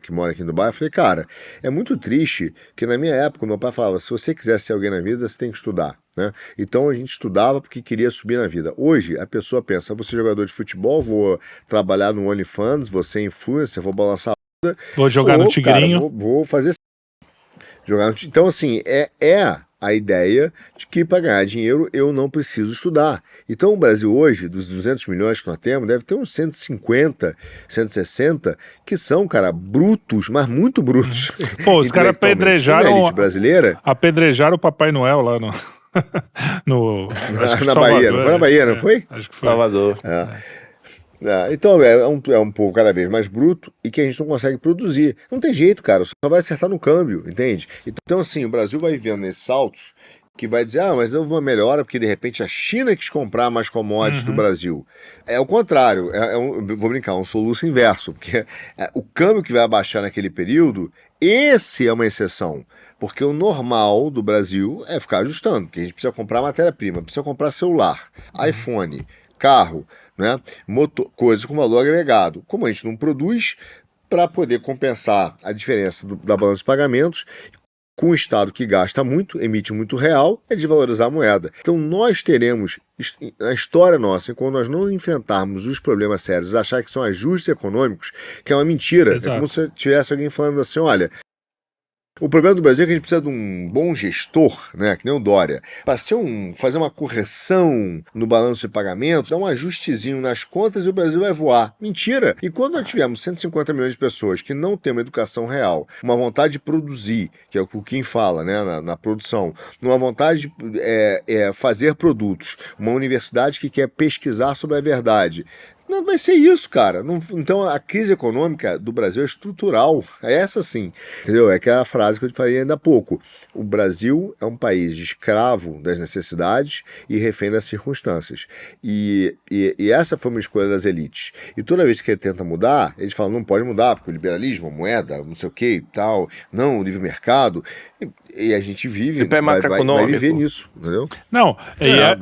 que mora aqui no bairro, eu falei, cara, é muito triste que na minha época, meu pai falava, se você quiser ser alguém na vida, você tem que estudar, né? Então a gente estudava porque queria subir na vida. Hoje a pessoa pensa, vou ser jogador de futebol, vou trabalhar no OnlyFans, vou ser influencer, vou balançar a bunda, vou jogar no Tigrinho. Cara, vou fazer jogar no... Então assim, a ideia de que para ganhar dinheiro eu não preciso estudar. Então o Brasil hoje, dos 200 milhões que nós temos, deve ter uns 150, 160, que são, cara, brutos, mas muito brutos. Pô, os caras apedrejaram brasileira. Apedrejaram o Papai Noel lá no... na Bahia, não foi na Bahia, não foi? Acho que foi. Salvador. Então é um povo cada vez mais bruto e que a gente não consegue produzir. Não tem jeito, cara, só vai acertar no câmbio, entende? Então assim, o Brasil vai vendo esses saltos que vai dizer, mas houve uma melhora porque de repente a China quis comprar mais commodities do Brasil. É o contrário, vou brincar, um soluço inverso, porque o câmbio que vai abaixar naquele período, esse é uma exceção. Porque o normal do Brasil é ficar ajustando, porque a gente precisa comprar matéria-prima, precisa comprar celular, iPhone, carro, né? Coisas com valor agregado. Como a gente não produz, para poder compensar a diferença da balança de pagamentos, com o Estado que gasta muito, emite muito real, é desvalorizar a moeda. Então nós teremos, a história nossa, enquanto nós não enfrentarmos os problemas sérios, achar que são ajustes econômicos, que é uma mentira. Exato. É como se tivesse alguém falando assim, olha... O problema do Brasil é que a gente precisa de um bom gestor, né, que nem o Dória, para fazer uma correção no balanço de pagamentos, dar um ajustezinho nas contas e o Brasil vai voar. Mentira! E quando nós tivermos 150 milhões de pessoas que não têm uma educação real, uma vontade de produzir, que é o que o Kim fala, né, na produção, uma vontade de fazer produtos, uma universidade que quer pesquisar sobre a verdade, não vai ser isso, cara. Então a crise econômica do Brasil é estrutural. É essa sim. Entendeu? É aquela frase que eu te falei ainda há pouco. O Brasil é um país de escravo das necessidades e refém das circunstâncias. E essa foi uma escolha das elites. E toda vez que ele tenta mudar, eles falam, não pode mudar, porque o liberalismo, a moeda, não sei o que e tal, não, o livre mercado. E a gente vive, vai viver nisso, entendeu? Não,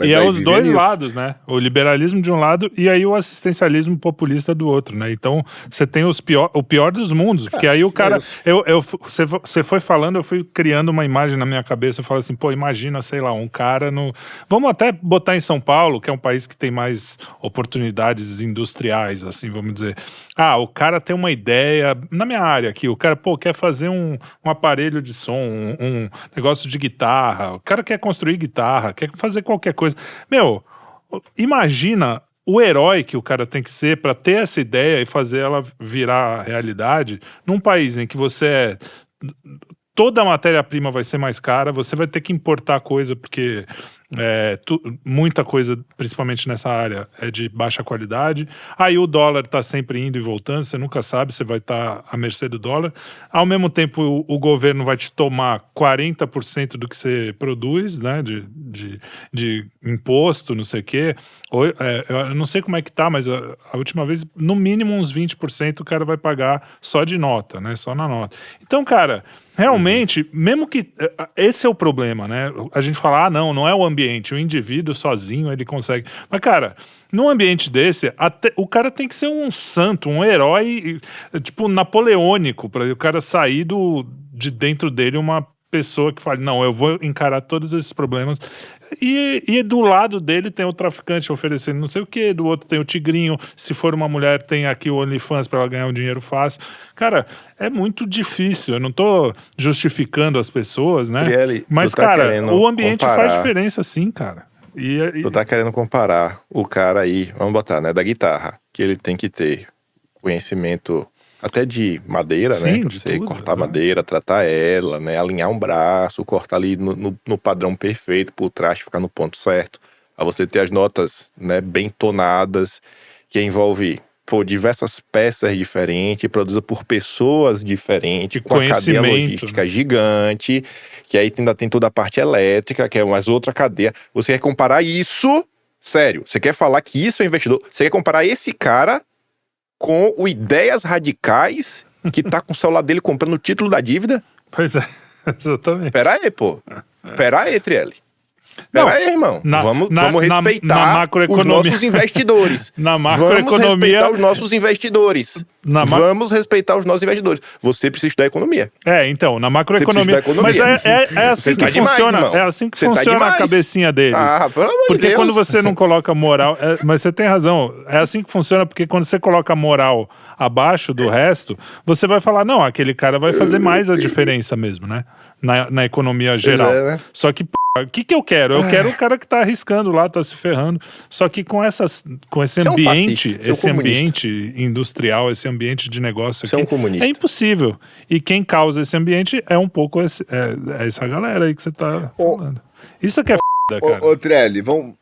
e é os dois lados, né? O liberalismo de um lado e aí o assistencialismo populista do outro, né? Então, você tem o pior dos mundos, porque aí o cara... Você foi falando, eu fui criando uma imagem na minha cabeça, eu falo assim, pô, imagina, sei lá, um cara no... Vamos até botar em São Paulo, que é um país que tem mais oportunidades industriais, assim, vamos dizer. O cara tem uma ideia, na minha área aqui, o cara, pô, quer fazer um aparelho de som, um negócio de guitarra, o cara quer construir guitarra, quer fazer qualquer coisa. Meu, imagina o herói que o cara tem que ser para ter essa ideia e fazer ela virar realidade num país em que toda a matéria-prima vai ser mais cara, você vai ter que importar coisa porque muita coisa, principalmente nessa área, é de baixa qualidade. Aí o dólar tá sempre indo e voltando, você nunca sabe, você vai estar à mercê do dólar. Ao mesmo tempo, o governo vai te tomar 40% do que você produz, né, de imposto, não sei o quê. Eu não sei como é que tá, mas a última vez, no mínimo uns 20% o cara vai pagar só de nota, né, só na nota. Então, cara, realmente, mesmo que... Esse é o problema, né? A gente fala, não é o ambiente, o indivíduo sozinho ele consegue. Mas, cara, num ambiente desse, o cara tem que ser um santo, um herói, tipo, napoleônico, para o cara sair de dentro dele uma pessoa que fale, não, eu vou encarar todos esses problemas. E do lado dele tem o traficante oferecendo não sei o que, do outro tem o tigrinho, se for uma mulher tem aqui o OnlyFans para ela ganhar um dinheiro fácil. Cara, é muito difícil, eu não tô justificando as pessoas, né? Mas, cara, o ambiente faz diferença sim, cara. Tu tá querendo comparar o cara aí, vamos botar, né, da guitarra, que ele tem que ter conhecimento até de madeira, Sim, né? Pra de você tudo, cortar né? madeira, tratar ela, né? Alinhar um braço, cortar ali no padrão perfeito pro traste ficar no ponto certo. Aí você ter as notas, né, bem tonadas, que envolve diversas peças diferentes, produzidas por pessoas diferentes, E com a cadeia conhecimento, logística né? gigante, que aí ainda tem toda a parte elétrica, que é mais outra cadeia. Você quer comparar isso, sério, você quer falar que isso é investidor, você quer comparar esse cara com o Ideias Radicais, que tá com o celular dele comprando o título da dívida? Pois é, exatamente. Pera aí, pô. Pera aí, Trielli. Não, Pera aí, irmão. Vamos na respeitar os macroeconomia. nossos investidores. Na Vamos macroeconomia. respeitar os nossos investidores. Vamos respeitar os nossos investidores. Você precisa estudar economia. Então, na macroeconomia. Você precisa estudar Mas economia. é assim Você que tá demais, funciona. irmão. É assim que Você tá funciona a demais. cabecinha deles. Pelo amor de Porque Deus. quando você não coloca moral. Mas você tem razão. É assim que funciona, porque quando você coloca moral abaixo do resto, você vai falar, não, aquele cara vai fazer mais a diferença mesmo, né? Na economia geral. É, né? Só que, o que eu quero? Eu quero o cara que tá arriscando lá, tá se ferrando. Só que com esse Você é um ambiente, fascista, você é um esse comunista. ambiente industrial, esse ambiente de negócio Você é aqui, um comunista. é impossível. E quem causa esse ambiente é um pouco essa galera aí que você tá falando. Isso que é f***, cara. Ô, Trelli, vamos.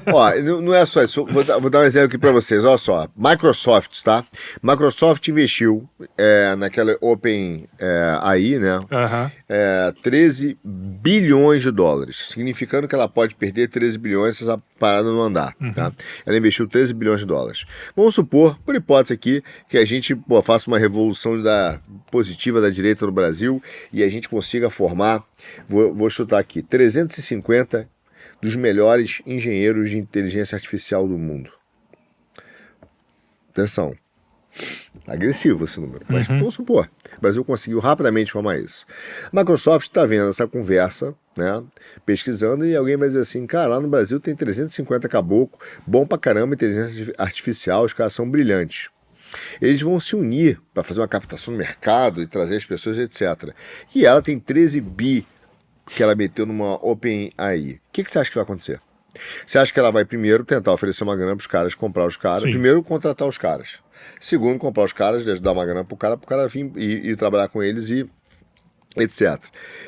Ó, não é só isso. Vou dar um exemplo aqui para vocês. Olha só. Microsoft, tá? Microsoft investiu naquela Open AI, né? Aham. 13 bilhões de dólares, significando que ela pode perder 13 bilhões se essa parada não andar, tá? Ela investiu 13 bilhões de dólares. Vamos supor, por hipótese aqui, que a gente faça uma revolução positiva da direita no Brasil e a gente consiga formar, vou chutar aqui, 350 dos melhores engenheiros de inteligência artificial do mundo. Atenção. Agressivo esse número, mas vamos supor. O Brasil conseguiu rapidamente formar isso. A Microsoft está vendo essa conversa, né, pesquisando, e alguém vai dizer assim, cara, lá no Brasil tem 350 caboclo, bom pra caramba, inteligência artificial, os caras são brilhantes. Eles vão se unir para fazer uma captação no mercado e trazer as pessoas, etc. E ela tem 13 bi que ela meteu numa OpenAI. O que você acha que vai acontecer? Você acha que ela vai primeiro tentar oferecer uma grana para os caras, comprar os caras, Sim. primeiro contratar os caras, segundo comprar os caras, dar uma grana pro cara vir e trabalhar com eles e etc.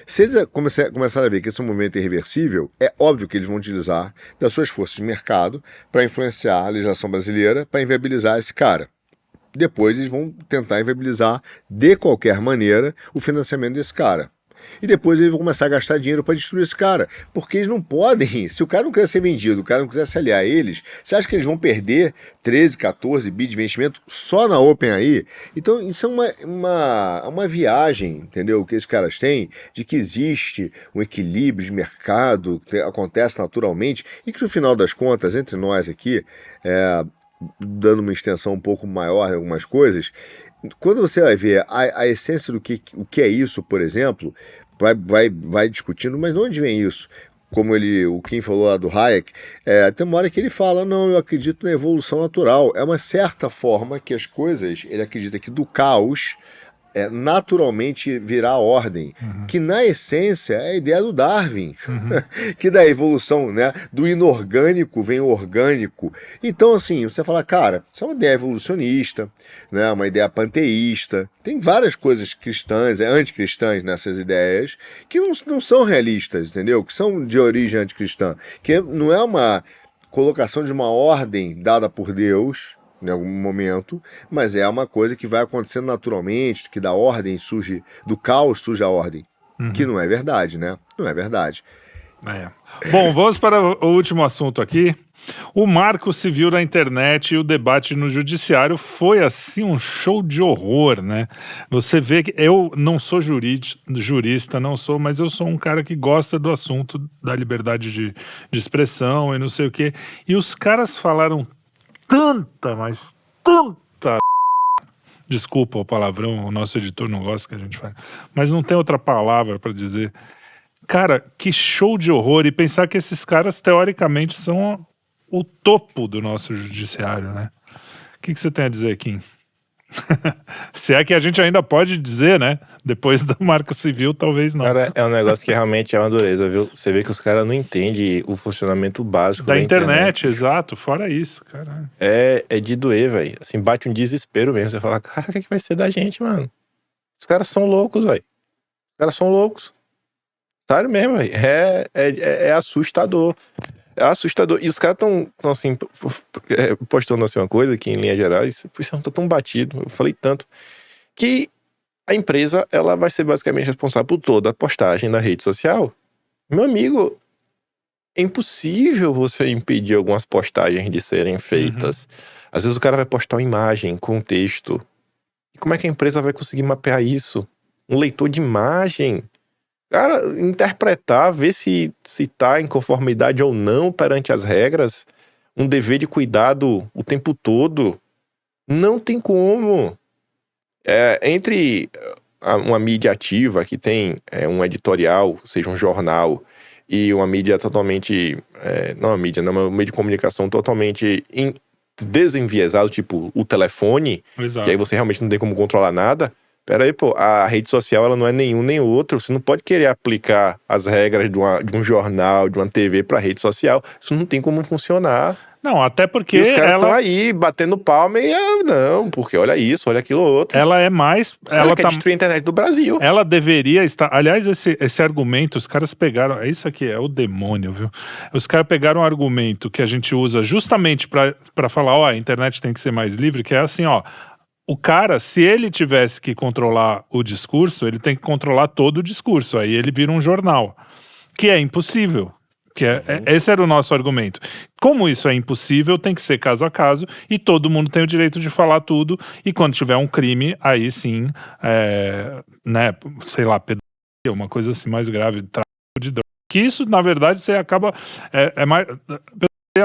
Se eles começarem a ver que esse é um movimento irreversível, é óbvio que eles vão utilizar das suas forças de mercado para influenciar a legislação brasileira para inviabilizar esse cara. Depois eles vão tentar inviabilizar de qualquer maneira o financiamento desse cara. E depois eles vão começar a gastar dinheiro para destruir esse cara. Porque eles não podem. Se o cara não quiser ser vendido, o cara não quiser se aliar a eles, você acha que eles vão perder 13, 14 bi de investimento só na OpenAI? Então isso é uma viagem, entendeu? Que esses caras têm, de que existe um equilíbrio de mercado que acontece naturalmente e que no final das contas, entre nós aqui, dando uma extensão um pouco maior em algumas coisas, quando você vai ver a essência do que é isso, por exemplo, vai discutindo, mas de onde vem isso? Como o Kim falou lá do Hayek, tem uma hora que ele fala, não, eu acredito na evolução natural. É uma certa forma que as coisas, ele acredita que do caos naturalmente virá ordem, que na essência é a ideia do Darwin, que da evolução, né, do inorgânico vem o orgânico. Então, assim, você fala, cara, isso é uma ideia evolucionista, né, uma ideia panteísta, tem várias coisas cristãs, anticristãs nessas ideias, que não são realistas, entendeu? Que são de origem anticristã, que não é uma colocação de uma ordem dada por Deus, em algum momento, mas é uma coisa que vai acontecendo naturalmente, que da ordem surge, do caos surge a ordem, que não é verdade, né? Não é verdade. Bom, vamos para o último assunto aqui. O marco civil da internet e o debate no judiciário foi, assim, um show de horror, né? Você vê que eu não sou jurista, não sou, mas eu sou um cara que gosta do assunto da liberdade de expressão e não sei o quê. E os caras falaram mas tanta desculpa o palavrão, o nosso editor não gosta que a gente fale, mas não tem outra palavra para dizer. Cara, que show de horror, e pensar que esses caras teoricamente são o topo do nosso judiciário, né? O que você tem a dizer, Kim? Se é que a gente ainda pode dizer, né? Depois do Marco Civil, talvez não. Cara, é um negócio que realmente é uma dureza, viu? Você vê que os caras não entendem o funcionamento básico Da da internet, exato. Fora isso, caralho. É de doer, velho. Assim, bate um desespero mesmo. Você fala, cara, o que vai ser da gente, mano? Os caras são loucos, velho. Os caras são loucos. Sério mesmo, velho. É assustador. É assustador. E os caras estão assim, postando assim uma coisa que, em linhas gerais, isso tá tão batido. Eu falei tanto. Que a empresa, ela vai ser basicamente responsável por toda a postagem na rede social. Meu amigo, é impossível você impedir algumas postagens de serem feitas. Às vezes o cara vai postar uma imagem com um texto. E como é que a empresa vai conseguir mapear isso? Um leitor de imagem. Cara, interpretar, ver se tá em conformidade ou não perante as regras. Um dever de cuidado o tempo todo. Não tem como. Entre uma mídia ativa que tem um editorial, seja um jornal, e uma mídia totalmente, não uma mídia, não, um meio de comunicação totalmente desenviesado, tipo o telefone, Exato. que aí você realmente não tem como controlar nada. Pera aí, pô, a rede social ela não é nenhum nem outro. Você não pode querer aplicar as regras de um jornal, de uma TV pra rede social. Isso não tem como funcionar. Não, até porque E os caras estão ela, aí batendo palma e não, porque olha isso, olha aquilo outro. ela é mais... Os caras Ela querem tá, destruir a internet do Brasil. ela deveria estar... Aliás, esse argumento, os caras pegaram... Isso aqui é o demônio, viu? Os caras pegaram um argumento que a gente usa justamente pra falar, ó, a internet tem que ser mais livre, que é assim, ó... O cara, se ele tivesse que controlar o discurso, ele tem que controlar todo o discurso. Aí ele vira um jornal. Que é impossível. Esse era o nosso argumento. Como isso é impossível, tem que ser caso a caso e todo mundo tem o direito de falar tudo. E quando tiver um crime, aí sim, né, sei lá, pedofilia, uma coisa assim mais grave, tráfico de drogas. Que isso, na verdade, você acaba... mais...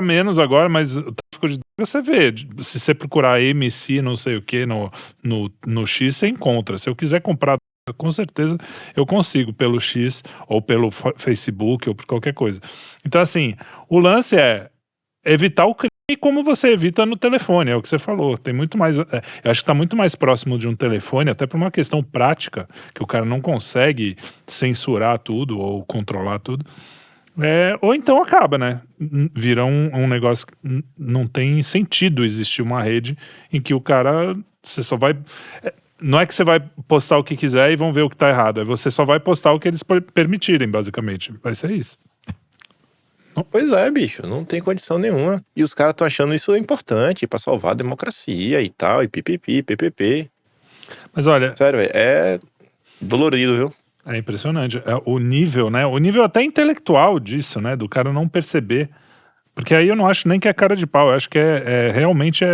menos agora, mas o tráfico de drogas você vê. Se você procurar MC, não sei o que, no X, você encontra. Se eu quiser comprar, com certeza eu consigo pelo X, ou pelo Facebook, ou por qualquer coisa. Então, assim, o lance é evitar o crime como você evita no telefone, é o que você falou. Tem muito mais. Eu acho que está muito mais próximo de um telefone, até por uma questão prática, que o cara não consegue censurar tudo ou controlar tudo. Ou então acaba, né? Vira um negócio que não tem sentido existir uma rede em que o cara, você só vai... Não é que você vai postar o que quiser e vão ver o que tá errado. Você só vai postar o que eles permitirem, basicamente. Vai ser isso. Pois é, bicho, não tem condição nenhuma. E os caras estão achando isso importante pra salvar a democracia e tal, e pipipi, ppp. Mas olha... Sério, velho, é dolorido, viu? É impressionante. O nível, né? O nível até intelectual disso, né? Do cara não perceber. Porque aí eu não acho nem que é cara de pau. Eu acho que realmente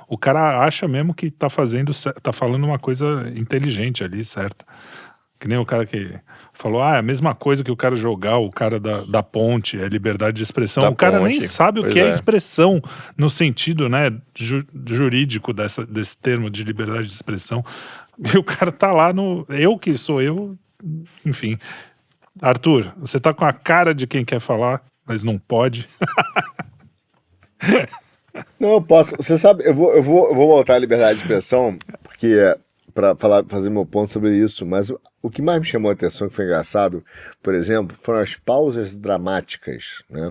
o cara acha mesmo que tá falando uma coisa inteligente ali, certa. Que nem o cara que falou, é a mesma coisa que o cara jogar o cara da ponte, é liberdade de expressão. O cara nem sabe o que é expressão no sentido, né, jurídico desse termo de liberdade de expressão. E o cara tá lá no... Eu que sou eu... Enfim. Arthur, você tá com a cara de quem quer falar, mas não pode. Não, eu posso. Você sabe, eu vou voltar à liberdade de expressão, porque para fazer meu ponto sobre isso, mas o que mais me chamou a atenção, que foi engraçado, por exemplo, foram as pausas dramáticas, né?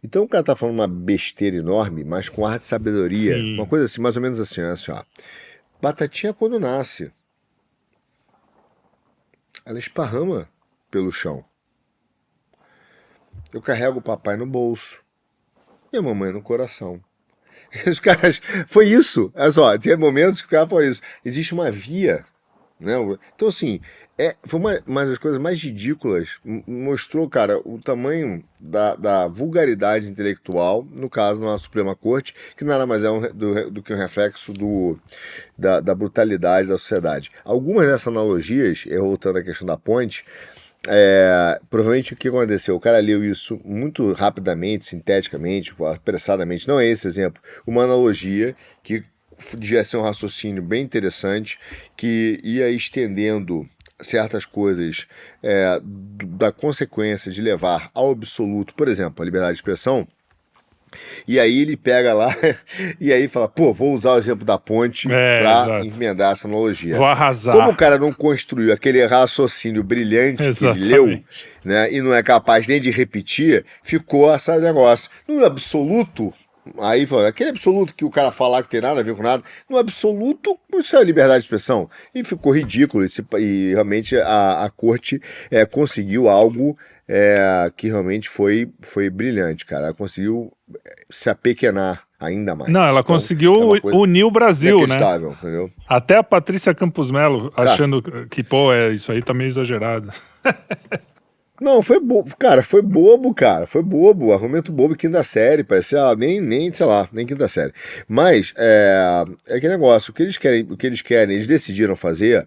Então o cara tá falando uma besteira enorme, mas com ar de sabedoria. Sim. Uma coisa assim, mais ou menos assim, ó. Batatinha quando nasce, ela esparrama pelo chão. Eu carrego o papai no bolso e a mamãe no coração. Os caras... Foi isso. Olha só, tem momentos que o cara falou isso. Existe uma via, né? Então, assim, foi uma das coisas mais ridículas. Mostrou, cara, o tamanho da vulgaridade intelectual, no caso, na Suprema Corte, que nada mais é do que um reflexo da brutalidade da sociedade. Algumas dessas analogias, voltando à questão da ponte, provavelmente o que aconteceu? O cara leu isso muito rapidamente, sinteticamente, apressadamente. Não é esse exemplo. Uma analogia que devia ser um raciocínio bem interessante, que ia estendendo certas coisas da consequência de levar ao absoluto, por exemplo, a liberdade de expressão, E aí ele pega lá e aí fala, pô, vou usar o exemplo da ponte para exato. emendar essa analogia. Vou arrasar. Como o cara não construiu aquele raciocínio brilhante que ele leu, Exatamente. né, e não é capaz nem de repetir, ficou esse negócio. No absoluto, aí aquele absoluto que o cara falar que tem nada a ver com nada, no absoluto, isso é liberdade de expressão. E ficou ridículo. E realmente a corte conseguiu algo que realmente foi brilhante, cara. Ela conseguiu se apequenar ainda mais. Não, ela Então, conseguiu é uma coisa unir o Brasil, né? inacreditável, entendeu? Até a Patrícia Campos Melo achando que, pô, isso aí tá meio exagerado. Não, foi bobo, cara, foi bobo, argumento bobo, quinta série, parece, nem, sei lá, nem quinta série. Mas, aquele negócio, o que eles querem, eles decidiram fazer,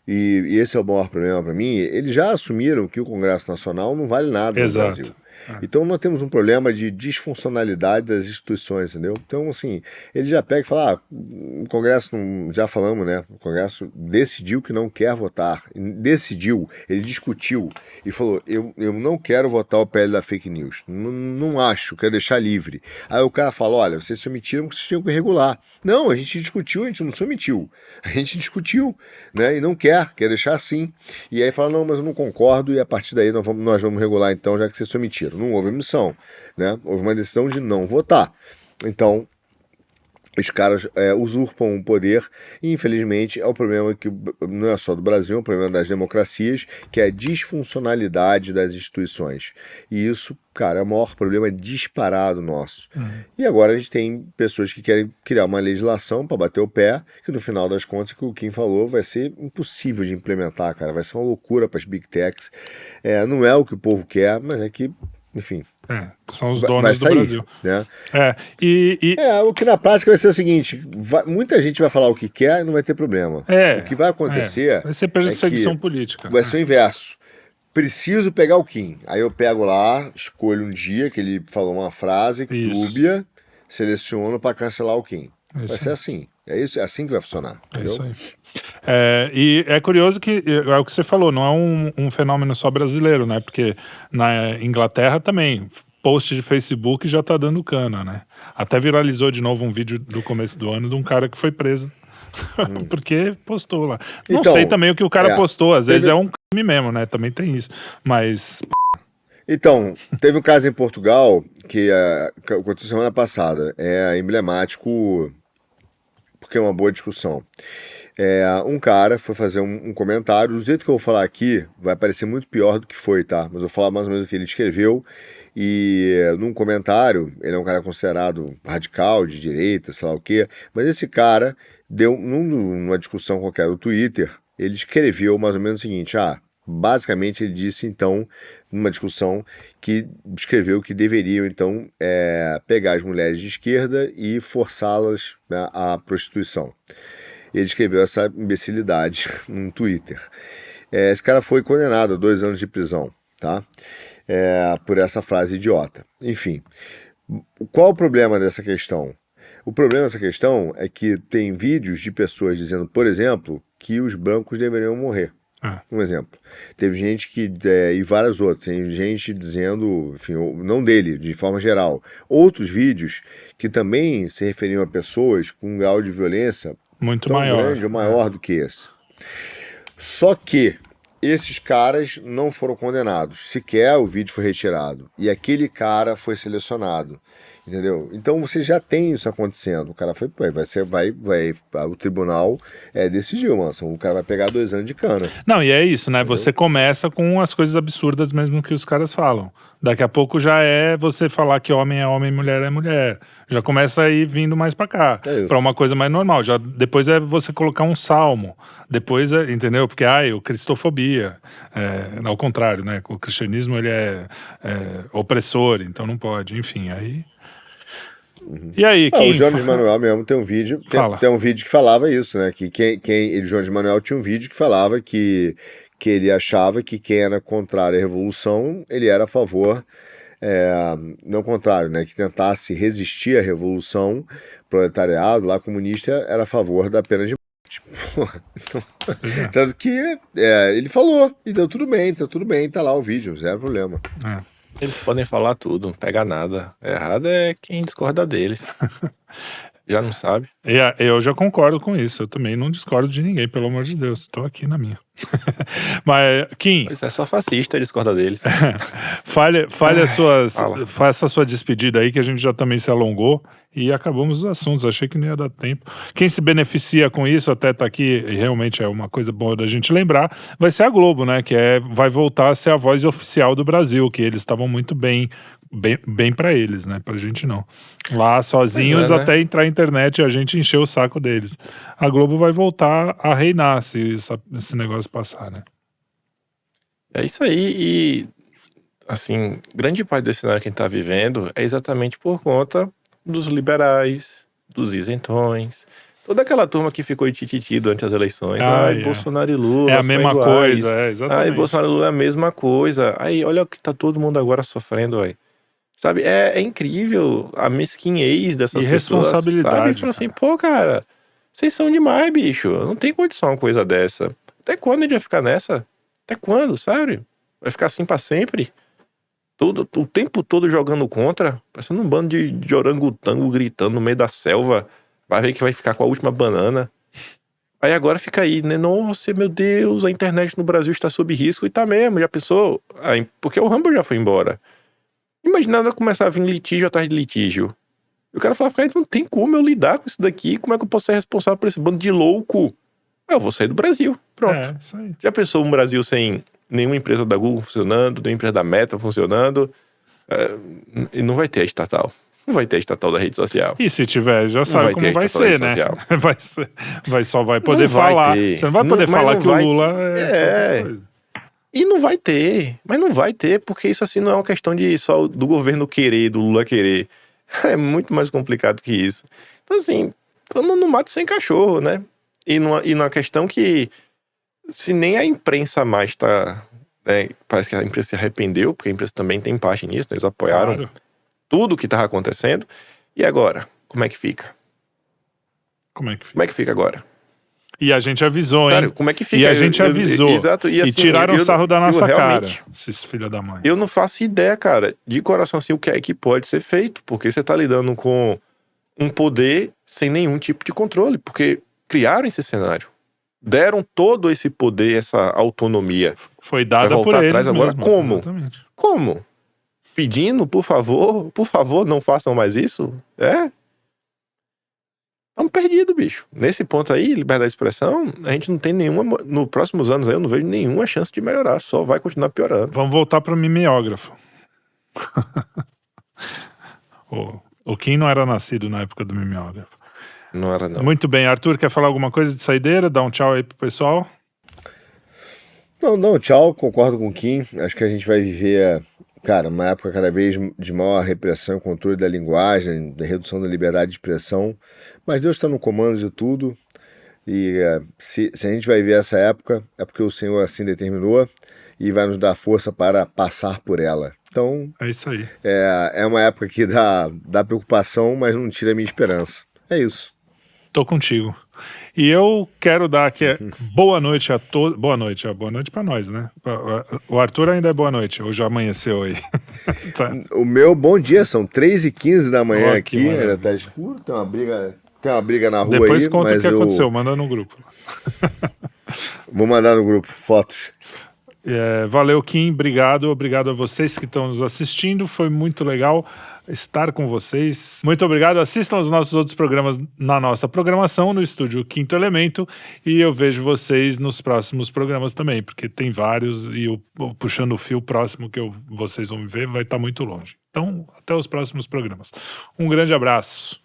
e esse é o maior problema para mim, eles já assumiram que o Congresso Nacional não vale nada no Exato. Brasil. Então nós temos um problema de disfuncionalidade das instituições, entendeu? Então, assim, ele já pega e fala, o Congresso, já falamos, né? O Congresso decidiu que não quer votar. Decidiu, ele discutiu e falou, eu não quero votar o PL da fake news. Não acho, quero deixar livre. Aí o cara fala, olha, vocês se omitiram porque vocês tinham que regular. Não, a gente discutiu, a gente não se omitiu. A gente discutiu, né? E não quer deixar assim. E aí fala, não, mas eu não concordo e a partir daí nós vamos regular então, já que vocês se omitiram. Não houve omissão, né? Houve uma decisão de não votar. Então, os caras usurpam o poder e, infelizmente, é o problema que não é só do Brasil, é um problema das democracias, que é a disfuncionalidade das instituições. E isso, cara, é o maior problema disparado nosso. E agora a gente tem pessoas que querem criar uma legislação para bater o pé, que no final das contas, que o Kim falou, vai ser impossível de implementar, cara. Vai ser uma loucura para as big techs. Não é o que o povo quer, mas é que, enfim, São os vai donos do sair, Brasil. né? E O que na prática vai ser o seguinte, muita gente vai falar o que quer e não vai ter problema. O que vai acontecer vai ser perseguição política. vai ser o inverso. Preciso pegar o Kim. Aí eu pego lá, escolho um dia que ele falou uma frase, dúbia, seleciono para cancelar o Kim. Vai ser assim. É assim que vai funcionar. Entendeu? Isso aí. E é curioso que é o que você falou, não é um fenômeno só brasileiro, né? Porque na Inglaterra também, post de Facebook já tá dando cana, né? Até viralizou de novo um vídeo do começo do ano de um cara que foi preso. Porque postou lá. Não Então, sei também o que o cara postou, às vezes teve- é um crime mesmo, né? Também tem isso. Mas, Então, teve um caso em Portugal que aconteceu semana passada. É emblemático porque é uma boa discussão. Um cara foi fazer um comentário, do jeito que eu vou falar aqui, vai parecer muito pior do que foi, tá? Mas eu vou falar mais ou menos o que ele escreveu. E num comentário, ele é um cara considerado radical, de direita, sei lá o quê, mas esse cara deu, numa discussão qualquer do Twitter, ele escreveu mais ou menos o seguinte, basicamente ele disse então, numa discussão, que escreveu que deveriam então pegar as mulheres de esquerda e forçá-las, né, à prostituição. Ele escreveu essa imbecilidade no Twitter. Esse cara foi condenado a 2 anos de prisão, tá? Por essa frase idiota. Enfim, qual o problema dessa questão? O problema dessa questão é que tem vídeos de pessoas dizendo, por exemplo, que os brancos deveriam morrer. Um exemplo. Teve gente e várias outras, tem gente dizendo, enfim, não dele, de forma geral. Outros vídeos que também se referiam a pessoas com um grau de violência muito tão maior. grande ou maior do que esse. Só que esses caras não foram condenados, sequer o vídeo foi retirado. E aquele cara foi selecionado. Entendeu? Então você já tem isso acontecendo. O cara o tribunal decidiu, mano. O cara vai pegar 2 anos de cana. Não, e é isso, né? Entendeu? Você começa com as coisas absurdas mesmo que os caras falam. Daqui a pouco já é você falar que homem é homem, mulher é mulher. Já começa a ir vindo mais pra cá. Pra uma coisa mais normal. Depois é você colocar um salmo. Depois entendeu? Porque, cristofobia. Ao contrário, né? O cristianismo, ele é opressor, então não pode. Enfim, aí... E aí, o Jones Manuel mesmo tem um vídeo, tem um vídeo que falava isso, né? Que o Jones Manuel tinha um vídeo que falava que ele achava que quem era contrário à revolução, ele era a favor, não contrário, né? Que tentasse resistir à revolução, proletariado, lá comunista, era a favor da pena de morte. Tanto que ele falou, e deu tudo bem, tá lá o vídeo, zero problema. Eles podem falar tudo, não pega nada. Errado é quem discorda deles. Já não sabe. Eu já concordo com isso. Eu também não discordo de ninguém, pelo amor de Deus. Tô aqui na minha. Mas, Kim, Pois é, só fascista discorda deles. Fala. faça a sua despedida aí, que a gente já também se alongou e acabamos os assuntos. Achei que não ia dar tempo. Quem se beneficia com isso, até tá aqui, e realmente é uma coisa boa da gente lembrar, vai ser a Globo, né? Vai voltar a ser a voz oficial do Brasil, que eles estavam muito bem para eles, né? Pra gente não. Lá sozinhos, né? até entrar a internet e a gente encher o saco deles. A Globo vai voltar a reinar se esse negócio passar, né? É isso aí, e assim, grande parte desse cenário que a gente tá vivendo é exatamente por conta dos liberais, dos isentões, toda aquela turma que ficou de tititi durante as eleições. Bolsonaro e Lula É a são mesma iguais. coisa, exatamente. Bolsonaro e Lula é a mesma coisa. Aí, olha o que tá todo mundo agora sofrendo, aí. Sabe, é incrível a mesquinhez dessas pessoas, sabe? Irresponsabilidade, Fala assim, pô, cara, vocês são demais, bicho. Não tem condição uma coisa dessa. Até quando a gente vai ficar nessa? Até quando, sabe? Vai ficar assim pra sempre? O tempo todo jogando contra, parecendo um bando de orangotango gritando no meio da selva. Vai ver que vai ficar com a última banana. Aí agora fica aí, né? Nossa, meu Deus, a internet no Brasil está sob risco. E tá mesmo, já pensou? Porque o Rumble já foi embora. Imaginando começar a vir litígio atrás de litígio. E o cara fala, cara, não tem como eu lidar com isso daqui. Como é que eu posso ser responsável por esse bando de louco? Eu vou sair do Brasil. Pronto. Isso aí. Já pensou um Brasil sem nenhuma empresa da Google funcionando, nenhuma empresa da Meta funcionando? E não vai ter a estatal. Não vai ter a estatal da rede social. E se tiver, já sabe como vai ser, né? Só vai poder falar. Você não vai poder falar que o Lula é... E não vai ter, mas não vai ter, porque isso assim não é uma questão de só do governo querer, do Lula querer. É muito mais complicado que isso. Então assim, estamos no mato sem cachorro, né? E numa questão que, se nem a imprensa mais tá... Né, parece que a imprensa se arrependeu, porque a imprensa também tem parte nisso, né? Eles apoiaram tudo que estava acontecendo. E agora? Como é que fica? Como é que fica agora? E a gente avisou, hein? Cara, como é que fica? E a gente avisou. Exato. E, assim, tiraram sarro da nossa realmente, cara, esses filhos da mãe. Eu não faço ideia, cara, de coração assim, o que é que pode ser feito. Porque você tá lidando com um poder sem nenhum tipo de controle. Porque criaram esse cenário. Deram todo esse poder, essa autonomia. Foi dada por eles atrás agora. Mesmo. Como? Exatamente. Como? Pedindo, por favor, não façam mais isso? Estamos perdidos, bicho. Nesse ponto aí, liberdade de expressão, a gente não tem nenhuma... Nos próximos anos aí, eu não vejo nenhuma chance de melhorar. Só vai continuar piorando. Vamos voltar pro mimeógrafo. O Kim não era nascido na época do mimeógrafo. Não era, não. Muito bem. Arthur, quer falar alguma coisa de saideira? Dá um tchau aí pro pessoal. Não, tchau. Concordo com o Kim. Acho que a gente vai viver... Cara, uma época cada vez de maior repressão e controle da linguagem, da redução da liberdade de expressão. Mas Deus está no comando de tudo. E se a gente vai ver essa época, é porque o Senhor assim determinou e vai nos dar força para passar por ela. Então, é isso aí. É uma época que dá preocupação, mas não tira a minha esperança. É isso. Tô contigo. E eu quero dar aqui boa noite a todos. Boa noite pra nós, né? O Arthur ainda é boa noite, ou já amanheceu aí. Tá. O meu bom dia, são 3h15 da manhã aqui, ainda tá escuro, tem uma briga na rua. Depois aí. Conta mas o que aconteceu, manda no grupo. Vou mandar no grupo fotos. Valeu, Kim, obrigado a vocês que estão nos assistindo, foi muito legal estar com vocês. Muito obrigado, assistam os nossos outros programas na nossa programação, no estúdio Quinto Elemento, e eu vejo vocês nos próximos programas também, porque tem vários, e puxando o fio próximo que vocês vão ver vai estar muito longe. Então, até os próximos programas. Um grande abraço.